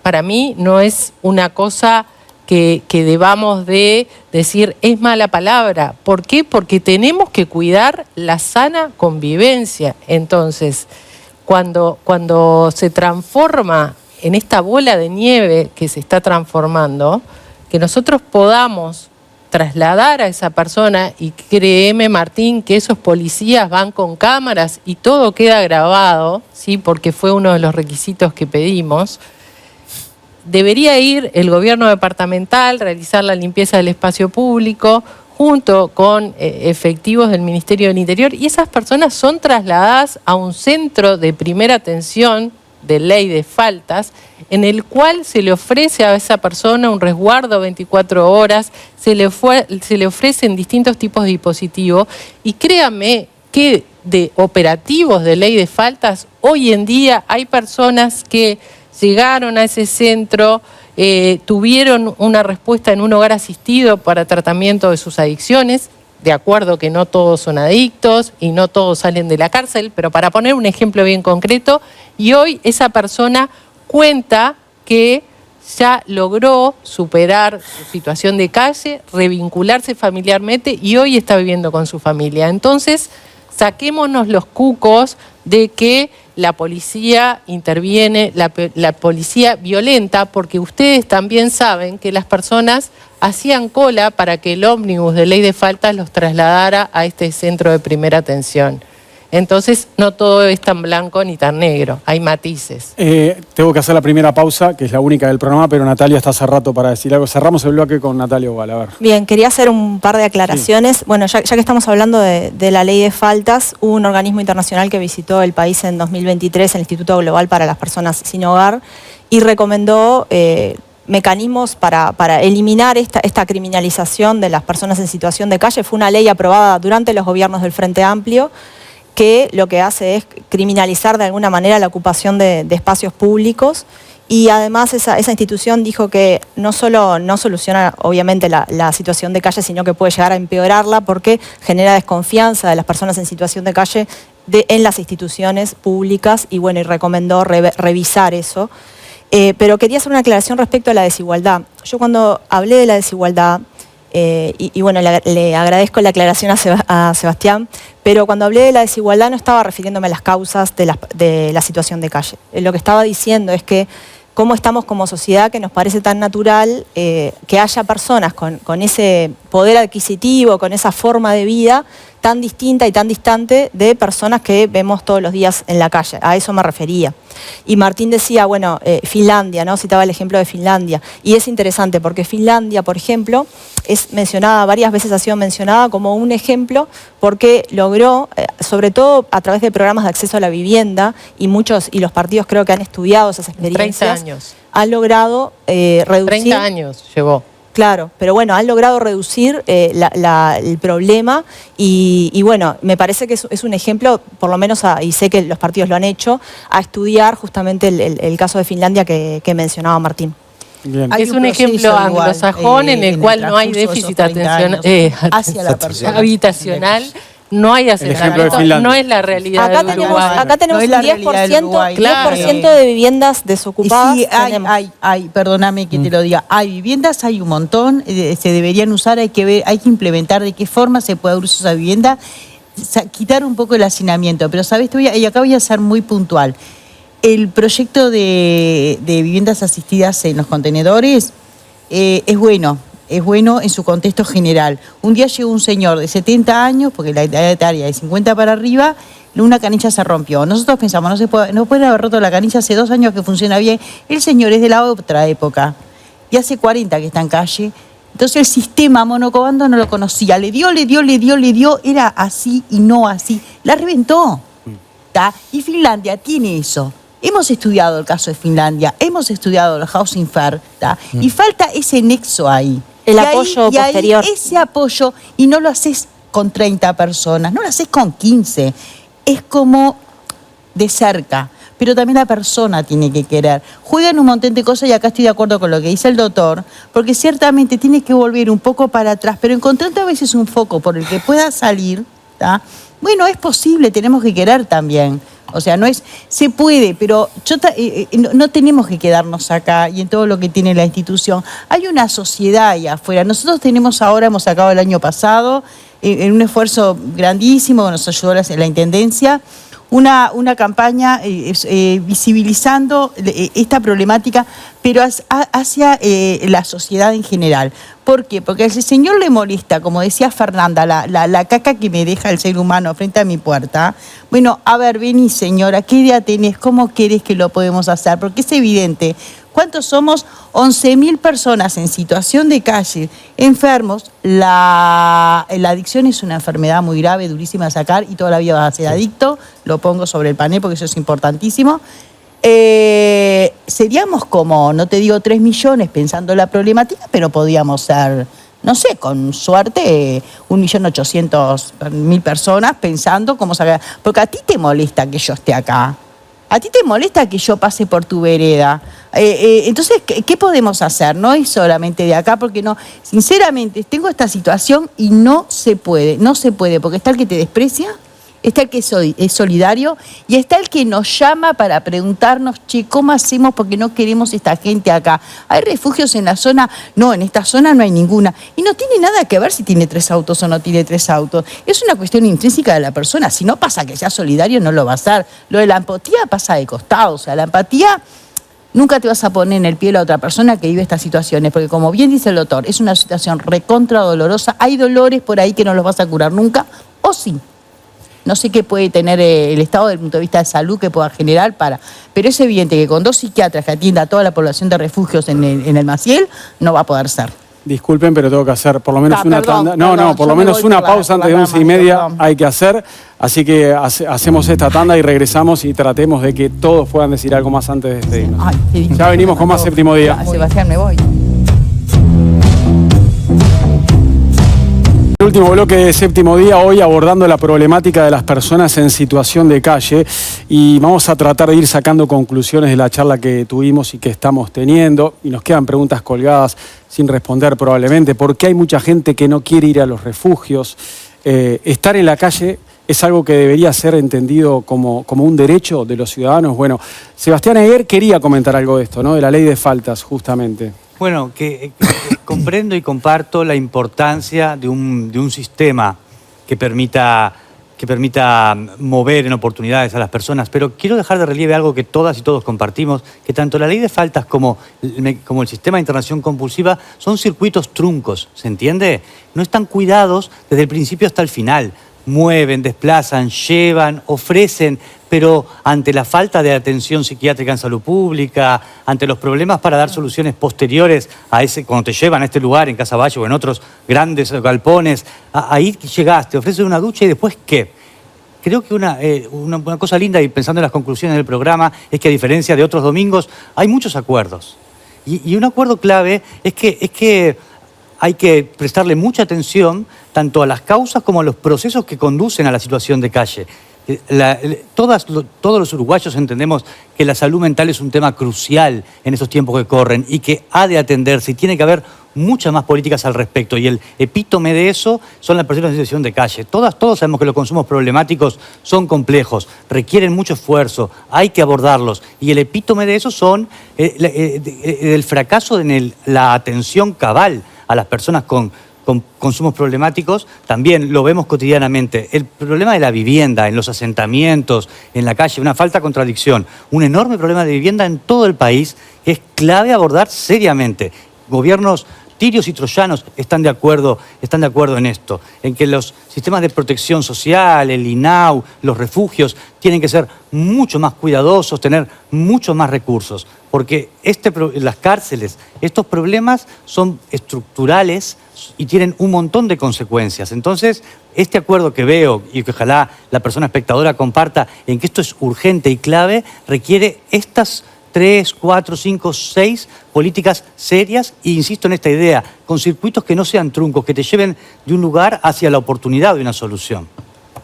para mí no es una cosa que debamos de decir es mala palabra. ¿Por qué? Porque tenemos que cuidar la sana convivencia. Entonces, cuando se transforma en esta bola de nieve que se está transformando, que nosotros podamos trasladar a esa persona, y créeme, Martín, que esos policías van con cámaras y todo queda grabado, ¿sí? Porque fue uno de los requisitos que pedimos. Debería ir el gobierno departamental, realizar la limpieza del espacio público, junto con efectivos del Ministerio del Interior, y esas personas son trasladadas a un centro de primera atención de ley de faltas, en el cual se le ofrece a esa persona un resguardo 24 horas, se le ofrecen distintos tipos de dispositivos, y créanme que de operativos de ley de faltas, hoy en día hay personas que llegaron a ese centro, tuvieron una respuesta en un hogar asistido para tratamiento de sus adicciones, de acuerdo que no todos son adictos y no todos salen de la cárcel, pero para poner un ejemplo bien concreto, y hoy esa persona cuenta que ya logró superar su situación de calle, revincularse familiarmente, y hoy está viviendo con su familia. Entonces, saquémonos los cucos de que la policía interviene, la policía violenta, porque ustedes también saben que las personas hacían cola para que el ómnibus de ley de faltas los trasladara a este centro de primera atención. Entonces, no todo es tan blanco ni tan negro, hay matices. Tengo que hacer la primera pausa, que es la única del programa, pero Natalia está hace rato para decir algo. Cerramos el bloque con Natalia Oval, a ver. Bien, quería hacer un par de aclaraciones. Sí. Bueno, ya que estamos hablando de la ley de faltas, hubo un organismo internacional que visitó el país en 2023, el Instituto Global para las Personas Sin Hogar, y recomendó mecanismos para eliminar esta criminalización de las personas en situación de calle. Fue una ley aprobada durante los gobiernos del Frente Amplio, que lo que hace es criminalizar de alguna manera la ocupación de espacios públicos, Y además esa institución dijo que no solo no soluciona obviamente la situación de calle, sino que puede llegar a empeorarla porque genera desconfianza de las personas en situación de calle en las instituciones públicas y bueno, y recomendó revisar eso. Pero quería hacer una aclaración respecto a la desigualdad. Yo cuando hablé de la desigualdad, y bueno, le agradezco la aclaración a Sebastián, pero cuando hablé de la desigualdad no estaba refiriéndome a las causas de la situación de calle. Lo que estaba diciendo es que cómo estamos como sociedad, que nos parece tan natural que haya personas con ese poder adquisitivo, con esa forma de vida tan distinta y tan distante de personas que vemos todos los días en la calle. A eso me refería. Y Martín decía, bueno, Finlandia, ¿no? Citaba el ejemplo de Finlandia. Y es interesante porque Finlandia, por ejemplo, es mencionada, varias veces ha sido mencionada como un ejemplo porque logró, sobre todo a través de programas de acceso a la vivienda, y los partidos creo que han estudiado esas experiencias. 30 años. Han logrado reducir... 30 años llevó. Claro, pero bueno, han logrado reducir el problema y bueno, me parece que es un ejemplo, por lo menos, y sé que los partidos lo han hecho, a estudiar justamente el caso de Finlandia que mencionaba Martín. Bien. Es un ejemplo anglosajón en el cual no hay déficit hacia la persona habitacional. No hay asentamiento, no es la realidad Acá del Uruguay. acá tenemos No es la un 10%, realidad del Uruguay. 10% de viviendas desocupadas. Sí, hay, perdóname que te lo diga, hay viviendas, hay un montón, se deberían usar, hay que ver, hay que implementar de qué forma se puede usar esa vivienda, quitar un poco el hacinamiento, pero sabes, y acá voy a ser muy puntual. El proyecto de viviendas asistidas en los contenedores es bueno en su contexto general. Un día llegó un señor de 70 años, porque la edad etaria de 50 para arriba, una canilla se rompió. Nosotros pensamos, no puede haber roto la canilla, hace 2 años que funciona bien. El señor es de la otra época, y hace 40 que está en calle. Entonces el sistema monocomando no lo conocía. Le dio, era así y no así. La reventó. ¿Tá? Y Finlandia tiene eso. Hemos estudiado el caso de Finlandia, hemos estudiado el Housing Fair, ¿tá? Y falta ese nexo ahí. El apoyo posterior. Ese apoyo, y no lo haces con 30 personas, no lo haces con 15. Es como de cerca, pero también la persona tiene que querer. Juegan un montón de cosas y acá estoy de acuerdo con lo que dice el doctor, porque ciertamente tienes que volver un poco para atrás, pero encontrando a veces un foco por el que pueda salir, ¿tá? Bueno, es posible, tenemos que querer también. O sea, no es, se puede, pero no tenemos que quedarnos acá y en todo lo que tiene la institución. Hay una sociedad ahí afuera. Nosotros hemos sacado el año pasado, en un esfuerzo grandísimo que nos ayudó la Intendencia, una campaña visibilizando esta problemática, pero hacia la sociedad en general. ¿Por qué? Porque a ese señor le molesta, como decía Fernanda, la caca que me deja el ser humano frente a mi puerta. Bueno, a ver, vení señora, ¿qué idea tenés? ¿Cómo querés que lo podemos hacer? Porque es evidente. ¿Cuántos somos? 11.000 personas en situación de calle, enfermos. La adicción es una enfermedad muy grave, durísima de sacar y toda la vida vas a ser adicto. Lo pongo sobre el panel porque eso es importantísimo. Seríamos como, no te digo 3 millones pensando en la problemática, pero podíamos ser, no sé, con suerte, 1.800.000 personas pensando cómo sacar. Porque a ti te molesta que yo esté acá. A ti te molesta que yo pase por tu vereda. Entonces, ¿qué podemos hacer? No es solamente de acá, porque no, sinceramente, tengo esta situación y no se puede, porque está el que te desprecia, está el que es solidario y está el que nos llama para preguntarnos, che, ¿cómo hacemos? Porque no queremos esta gente acá. ¿Hay refugios en la zona? No, en esta zona no hay ninguna. Y no tiene nada que ver si tiene 3 autos o no tiene 3 autos. Es una cuestión intrínseca de la persona. Si no pasa que sea solidario, no lo va a hacer. Lo de la empatía pasa de costado. O sea, la empatía, nunca te vas a poner en el pie a la otra persona que vive estas situaciones, porque como bien dice el doctor, es una situación recontra dolorosa. Hay dolores por ahí que no los vas a curar nunca, o sí. No sé qué puede tener el Estado desde el punto de vista de salud que pueda generar pero es evidente que con 2 psiquiatras que atienda a toda la población de refugios en el Maciel, no va a poder ser. Disculpen, pero tengo que hacer por lo menos una tanda. Por lo menos una pausa antes de 11:30 hay que hacer. Así que hacemos esta tanda y regresamos y tratemos de que todos puedan decir algo más antes de despedirnos. Ya venimos con más Séptimo Día. Sebastián, me voy. Último bloque de Séptimo Día, hoy abordando la problemática de las personas en situación de calle, y vamos a tratar de ir sacando conclusiones de la charla que tuvimos y que estamos teniendo, y nos quedan preguntas colgadas sin responder probablemente. ¿Por qué hay mucha gente que no quiere ir a los refugios? Estar en la calle es algo que debería ser entendido como un derecho de los ciudadanos. Bueno, Sebastián Eguer quería comentar algo de esto, ¿no? De la ley de faltas, justamente. Bueno, que comprendo y comparto la importancia de un sistema que permita mover en oportunidades a las personas, pero quiero dejar de relieve algo que todas y todos compartimos, que tanto la ley de faltas como el sistema de internación compulsiva son circuitos truncos, ¿se entiende? No están cuidados desde el principio hasta el final. Mueven, desplazan, llevan, ofrecen, pero ante la falta de atención psiquiátrica en salud pública, ante los problemas para dar soluciones posteriores a cuando te llevan a este lugar, en Casa Valle o en otros grandes galpones, ahí llegaste, ofreces una ducha y después ¿qué? Creo que una cosa linda, y pensando en las conclusiones del programa, es que a diferencia de otros domingos, hay muchos acuerdos. Y un acuerdo clave es que hay que prestarle mucha atención tanto a las causas como a los procesos que conducen a la situación de calle. Todos los uruguayos entendemos que la salud mental es un tema crucial en esos tiempos que corren y que ha de atenderse y tiene que haber muchas más políticas al respecto. Y el epítome de eso son las personas en situación de calle. Todos sabemos que los consumos problemáticos son complejos, requieren mucho esfuerzo, hay que abordarlos. Y el epítome de eso son el fracaso en la atención cabal a las personas con consumos problemáticos, también lo vemos cotidianamente. El problema de la vivienda, en los asentamientos, en la calle, una falta de contradicción, un enorme problema de vivienda en todo el país, que es clave abordar seriamente. Gobiernos tirios y troyanos están de acuerdo en esto, en que los sistemas de protección social, el INAU, los refugios, tienen que ser mucho más cuidadosos, tener mucho más recursos, porque las cárceles, estos problemas son estructurales y tienen un montón de consecuencias. Entonces, este acuerdo que veo y que ojalá la persona espectadora comparta en que esto es urgente y clave, requiere estas 3, 4, 5, 6 políticas serias, e insisto en esta idea, con circuitos que no sean truncos, que te lleven de un lugar hacia la oportunidad de una solución.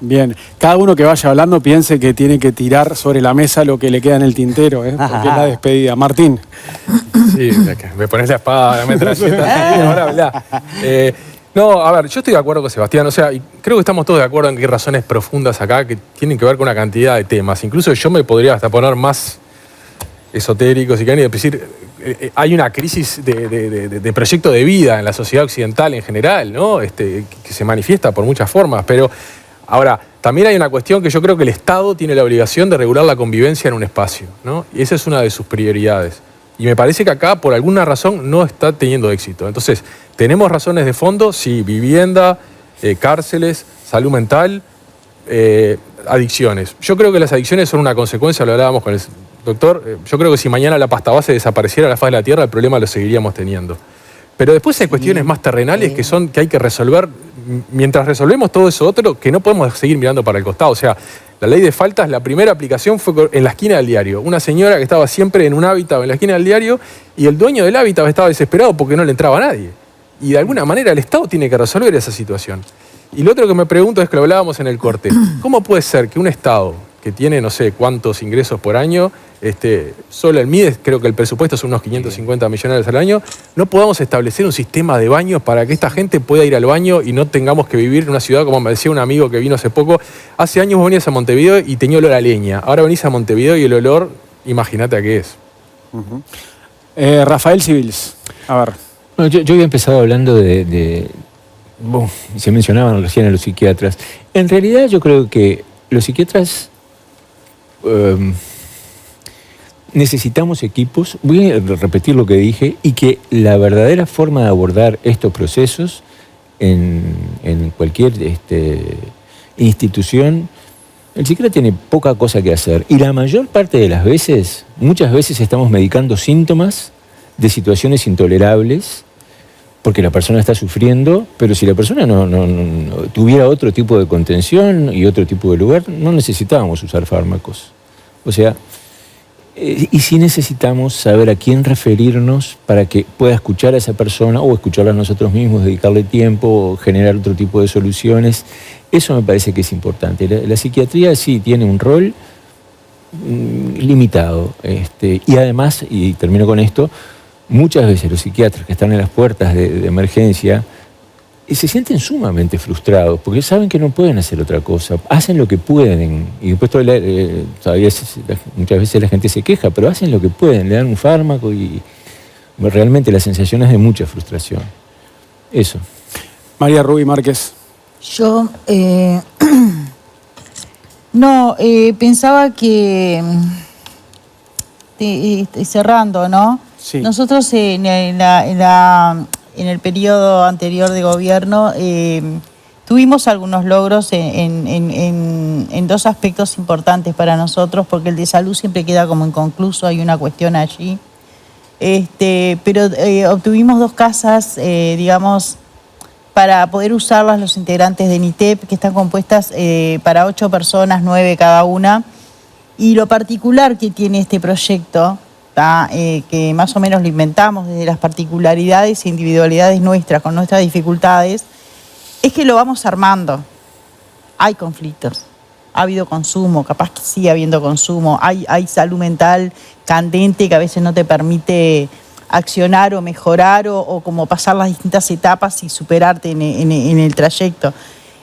Bien, cada uno que vaya hablando piense que tiene que tirar sobre la mesa lo que le queda en el tintero, porque es la despedida. Martín. Sí, me pones la espada, la metralleta, ahora habla. No, a ver, yo estoy de acuerdo con Sebastián, o sea, y creo que estamos todos de acuerdo en que hay razones profundas acá que tienen que ver con una cantidad de temas. Incluso yo me podría hasta poner más esotéricos y decir, hay una crisis de proyecto de vida en la sociedad occidental en general, ¿no? Que se manifiesta por muchas formas, pero ahora, también hay una cuestión que yo creo que el Estado tiene la obligación de regular la convivencia en un espacio, ¿no? Y esa es una de sus prioridades. Y me parece que acá, por alguna razón, no está teniendo éxito. Entonces, ¿tenemos razones de fondo? Sí, vivienda, cárceles, salud mental, adicciones. Yo creo que las adicciones son una consecuencia, lo hablábamos con el doctor, yo creo que si mañana la pasta base desapareciera de la faz de la Tierra, el problema lo seguiríamos teniendo. Pero después hay cuestiones más terrenales que hay que resolver. Mientras resolvemos todo eso otro, que no podemos seguir mirando para el costado. O sea, la ley de faltas, la primera aplicación fue en la esquina del diario. Una señora que estaba siempre en un hábitat en la esquina del diario y el dueño del hábitat estaba desesperado porque no le entraba a nadie. Y de alguna manera el Estado tiene que resolver esa situación. Y lo otro que me pregunto es que lo hablábamos en el corte. ¿Cómo puede ser que un Estado que tiene no sé cuántos ingresos por año, solo el MIDES, creo que el presupuesto son unos 550 millones al año, no podamos establecer un sistema de baños para que esta gente pueda ir al baño y no tengamos que vivir en una ciudad, como me decía un amigo que vino hace poco, hace años vos venías a Montevideo y tenía olor a leña, ahora venís a Montevideo y el olor, imagínate a qué es. Rafael Civils, a ver. Bueno, yo había empezado hablando se mencionaban recién a los psiquiatras. En realidad yo creo que los psiquiatras necesitamos equipos, voy a repetir lo que dije, y que la verdadera forma de abordar estos procesos en cualquier institución, el psiquiatra tiene poca cosa que hacer. Y la mayor parte de las veces, muchas veces estamos medicando síntomas de situaciones intolerables, porque la persona está sufriendo, pero si la persona no tuviera otro tipo de contención y otro tipo de lugar, no necesitábamos usar fármacos. O sea, Y sí necesitamos saber a quién referirnos para que pueda escuchar a esa persona o escucharla a nosotros mismos, dedicarle tiempo o generar otro tipo de soluciones. Eso me parece que es importante. La psiquiatría sí tiene un rol limitado. Y además, y termino con esto, muchas veces los psiquiatras que están en las puertas de emergencia se sienten sumamente frustrados porque saben que no pueden hacer otra cosa, hacen lo que pueden y después todavía muchas veces la gente se queja, pero hacen lo que pueden, le dan un fármaco y realmente la sensación es de mucha frustración. Eso. María Rubí Márquez. Yo pensaba que, cerrando, ¿no? Sí. Nosotros en el periodo anterior de gobierno tuvimos algunos logros en dos aspectos importantes para nosotros, porque el de salud siempre queda como inconcluso, hay una cuestión allí. Pero obtuvimos 2 casas, digamos, para poder usarlas los integrantes de NITEP, que están compuestas para 8 personas, 9 cada una. Y lo particular que tiene este proyecto, que más o menos lo inventamos desde las particularidades e individualidades nuestras, con nuestras dificultades, es que lo vamos armando. Hay conflictos, ha habido consumo, capaz que sigue habiendo consumo, hay salud mental candente que a veces no te permite accionar o mejorar o como pasar las distintas etapas y superarte en el trayecto.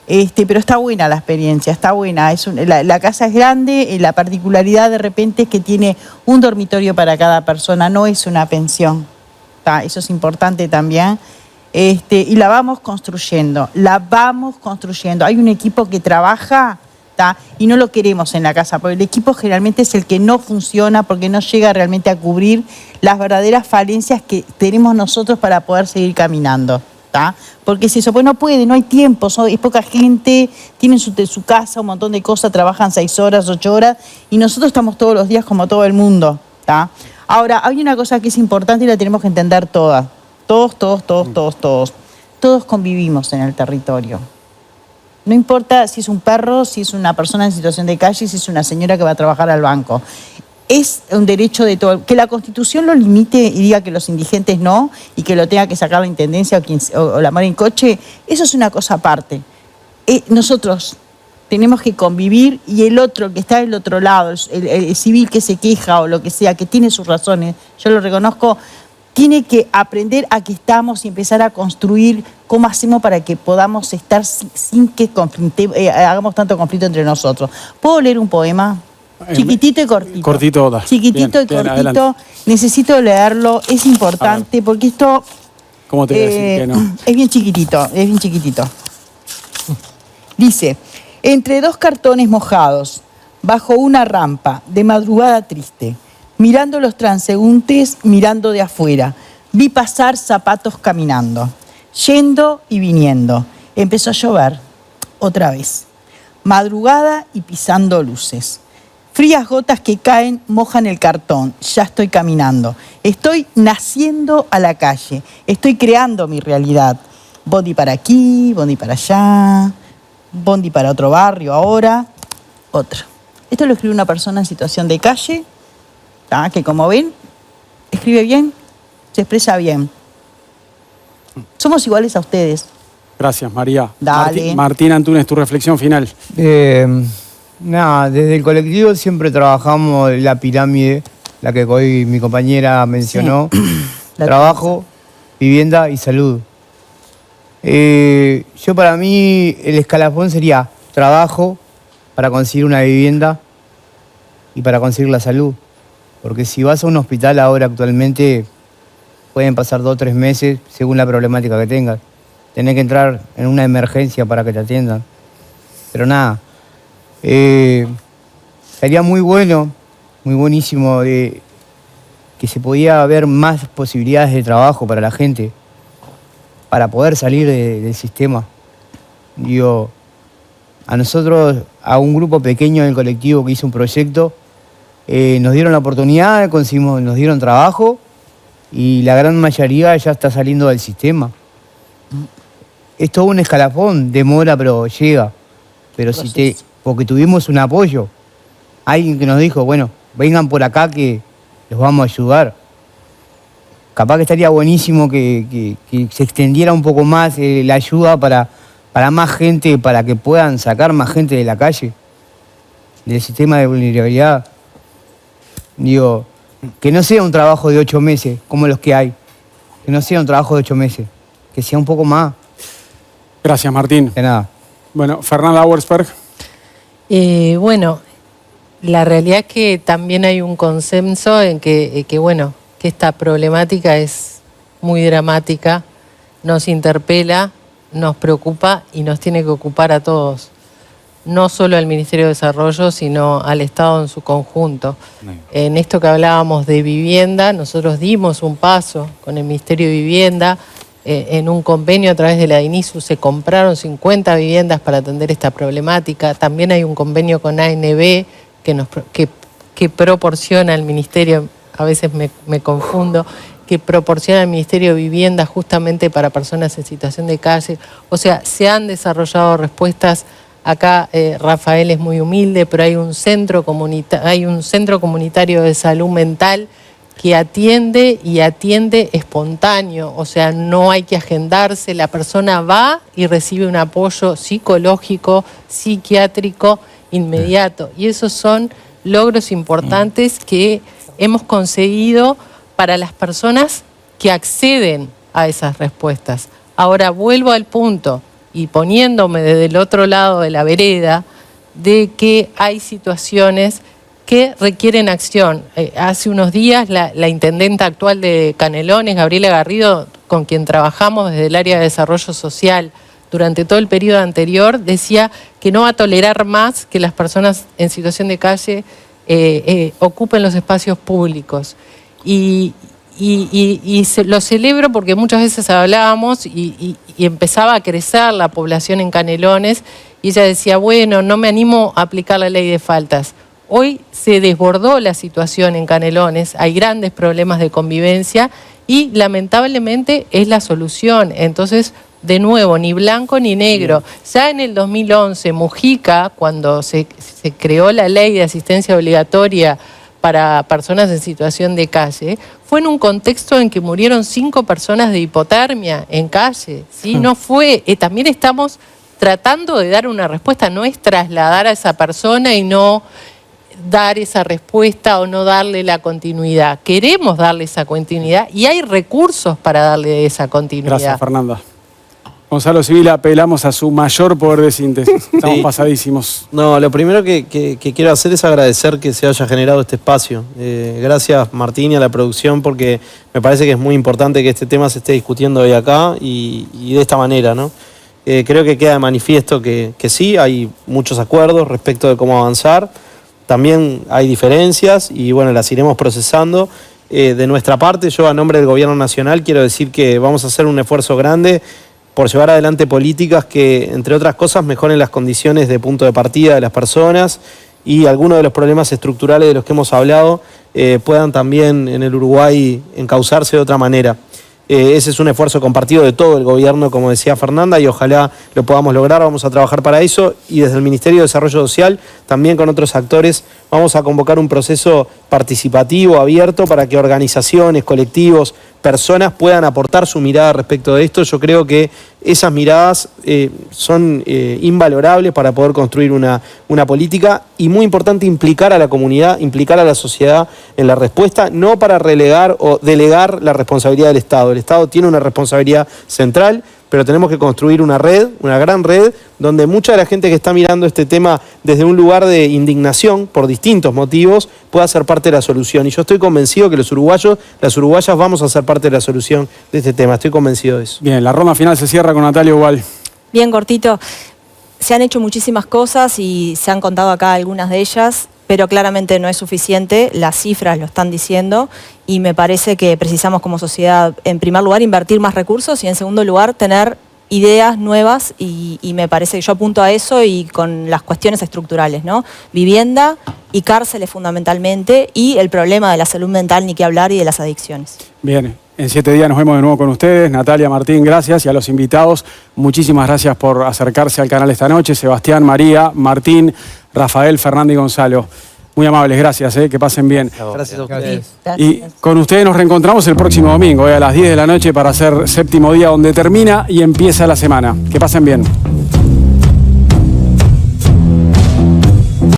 Pero está buena la experiencia, está buena. La casa es grande, la particularidad de repente es que tiene un dormitorio para cada persona, no es una pensión. Eso es importante también. Y la vamos construyendo. Hay un equipo que trabaja y no lo queremos en la casa, porque el equipo generalmente es el que no funciona porque no llega realmente a cubrir las verdaderas falencias que tenemos nosotros para poder seguir caminando. Porque es eso, pues no puede, no hay tiempo, es poca gente, tienen su casa, un montón de cosas, trabajan 6 horas, 8 horas, y nosotros estamos todos los días como todo el mundo. Ahora, hay una cosa que es importante y la tenemos que entender todas. Todos convivimos en el territorio. No importa si es un perro, si es una persona en situación de calle, si es una señora que va a trabajar al banco. Es un derecho de todo. Que la Constitución lo limite y diga que los indigentes no, y que lo tenga que sacar la Intendencia o la Marincoche, eso es una cosa aparte. Nosotros tenemos que convivir y el otro que está del otro lado, el civil que se queja o lo que sea, que tiene sus razones, yo lo reconozco, tiene que aprender a que estamos y empezar a construir cómo hacemos para que podamos estar sin que hagamos tanto conflicto entre nosotros. ¿Puedo leer un poema? Chiquitito y cortito. Cortito, da. Chiquitito y cortito. Adelante. Necesito leerlo, es importante porque esto... ¿Cómo te voy a decir que no? Es bien chiquitito. Dice, entre 2 cartones mojados, bajo una rampa, de madrugada triste, mirando los transeúntes, mirando de afuera, vi pasar zapatos caminando, yendo y viniendo. Empezó a llover, otra vez. Madrugada y pisando luces. Frías gotas que caen mojan el cartón. Ya estoy caminando. Estoy naciendo a la calle. Estoy creando mi realidad. Bondi para aquí, bondi para allá, bondi para otro barrio ahora, otro. Esto lo escribe una persona en situación de calle, que como ven, escribe bien, se expresa bien. Somos iguales a ustedes. Gracias, María. Dale. Martín Antúnez, tu reflexión final. Desde el colectivo siempre trabajamos la pirámide, la que hoy mi compañera mencionó. Sí. Trabajo, vivienda y salud. Yo para mí el escalafón sería trabajo para conseguir una vivienda y para conseguir la salud. Porque si vas a un hospital ahora actualmente pueden pasar 2 o 3 meses según la problemática que tengas. Tenés que entrar en una emergencia para que te atiendan. Pero nada. Sería muy bueno, muy buenísimo que se podía haber más posibilidades de trabajo para la gente, para poder salir del sistema. Digo, a nosotros, a un grupo pequeño del colectivo que hizo un proyecto, nos dieron la oportunidad, nos dieron trabajo y la gran mayoría ya está saliendo del sistema. Es todo un escalafón, demora pero llega. Pero porque tuvimos un apoyo. Alguien que nos dijo, bueno, vengan por acá que los vamos a ayudar. Capaz que estaría buenísimo que se extendiera un poco más la ayuda para más gente, para que puedan sacar más gente de la calle, del sistema de vulnerabilidad. Digo, que no sea un trabajo de 8 meses, como los que hay. Que no sea un trabajo de 8 meses, que sea un poco más. Gracias, Martín. De nada. Bueno, Fernanda Auersberg. Bueno, la realidad es que también hay un consenso en que esta problemática es muy dramática, nos interpela, nos preocupa y nos tiene que ocupar a todos. No solo al Ministerio de Desarrollo, sino al Estado en su conjunto. En esto que hablábamos de vivienda, nosotros dimos un paso con el Ministerio de Vivienda. En un convenio a través de la DINISU se compraron 50 viviendas para atender esta problemática. También hay un convenio con ANB que proporciona al Ministerio, a veces me confundo, que proporciona al Ministerio de Vivienda justamente para personas en situación de calle. O sea, se han desarrollado respuestas. Acá Rafael es muy humilde, pero hay un centro comunitario de salud mental que atiende y atiende espontáneo, o sea, no hay que agendarse, la persona va y recibe un apoyo psicológico, psiquiátrico inmediato. Y esos son logros importantes que hemos conseguido para las personas que acceden a esas respuestas. Ahora vuelvo al punto y poniéndome desde el otro lado de la vereda de que hay situaciones que requieren acción. Hace unos días la intendenta actual de Canelones, Gabriela Garrido, con quien trabajamos desde el área de desarrollo social durante todo el periodo anterior, decía que no va a tolerar más que las personas en situación de calle ocupen los espacios públicos. Lo celebro porque muchas veces hablábamos y empezaba a crecer la población en Canelones y ella decía, bueno, no me animo a aplicar la ley de faltas. Hoy se desbordó la situación en Canelones, hay grandes problemas de convivencia y lamentablemente es la solución. Entonces, de nuevo, ni blanco ni negro. Ya en el 2011, Mujica, cuando se creó la ley de asistencia obligatoria para personas en situación de calle, fue en un contexto en que murieron 5 personas de hipotermia en calle, ¿sí? No fue, también estamos tratando de dar una respuesta, no es trasladar a esa persona y no dar esa respuesta o no darle la continuidad. Queremos darle esa continuidad y hay recursos para darle esa continuidad. Gracias, Fernanda. Gonzalo Civil, apelamos a su mayor poder de síntesis. Estamos pasadísimos. No, lo primero que quiero hacer es agradecer que se haya generado este espacio. Gracias, Martín, y a la producción, porque me parece que es muy importante que este tema se esté discutiendo hoy acá y de esta manera, ¿no? Creo que queda de manifiesto que sí, hay muchos acuerdos respecto de cómo avanzar. También hay diferencias y bueno, las iremos procesando. De nuestra parte, yo a nombre del Gobierno Nacional quiero decir que vamos a hacer un esfuerzo grande por llevar adelante políticas que, entre otras cosas, mejoren las condiciones de punto de partida de las personas y algunos de los problemas estructurales de los que hemos hablado puedan también en el Uruguay encauzarse de otra manera. Ese es un esfuerzo compartido de todo el gobierno, como decía Fernanda, y ojalá lo podamos lograr. Vamos a trabajar para eso y desde el Ministerio de Desarrollo Social, también con otros actores, vamos a convocar un proceso participativo, abierto, para que organizaciones, colectivos, personas puedan aportar su mirada respecto de esto. Yo creo que esas miradas son invalorables para poder construir una política y muy importante implicar a la comunidad, implicar a la sociedad en la respuesta, no para relegar o delegar la responsabilidad del Estado. El Estado tiene una responsabilidad central, pero tenemos que construir una red, una gran red, donde mucha de la gente que está mirando este tema desde un lugar de indignación, por distintos motivos, pueda ser parte de la solución. Y yo estoy convencido que los uruguayos, las uruguayas, vamos a ser parte de la solución de este tema. Estoy convencido de eso. Bien, la ronda final se cierra con Natalia Ubal. Bien, cortito. Se han hecho muchísimas cosas y se han contado acá algunas de ellas, pero claramente no es suficiente, las cifras lo están diciendo y me parece que precisamos como sociedad, en primer lugar, invertir más recursos y en segundo lugar, tener ideas nuevas y me parece que yo apunto a eso y con las cuestiones estructurales, ¿no? Vivienda y cárceles fundamentalmente y el problema de la salud mental, ni que hablar, y de las adicciones. Bien, en 7 días nos vemos de nuevo con ustedes. Natalia, Martín, gracias. Y a los invitados, muchísimas gracias por acercarse al canal esta noche. Sebastián, María, Martín, Rafael, Fernanda y Gonzalo. Muy amables, gracias, que pasen bien. Gracias a ustedes. Y con ustedes nos reencontramos el próximo domingo, a las 10 de la noche para hacer séptimo día donde termina y empieza la semana. Que pasen bien.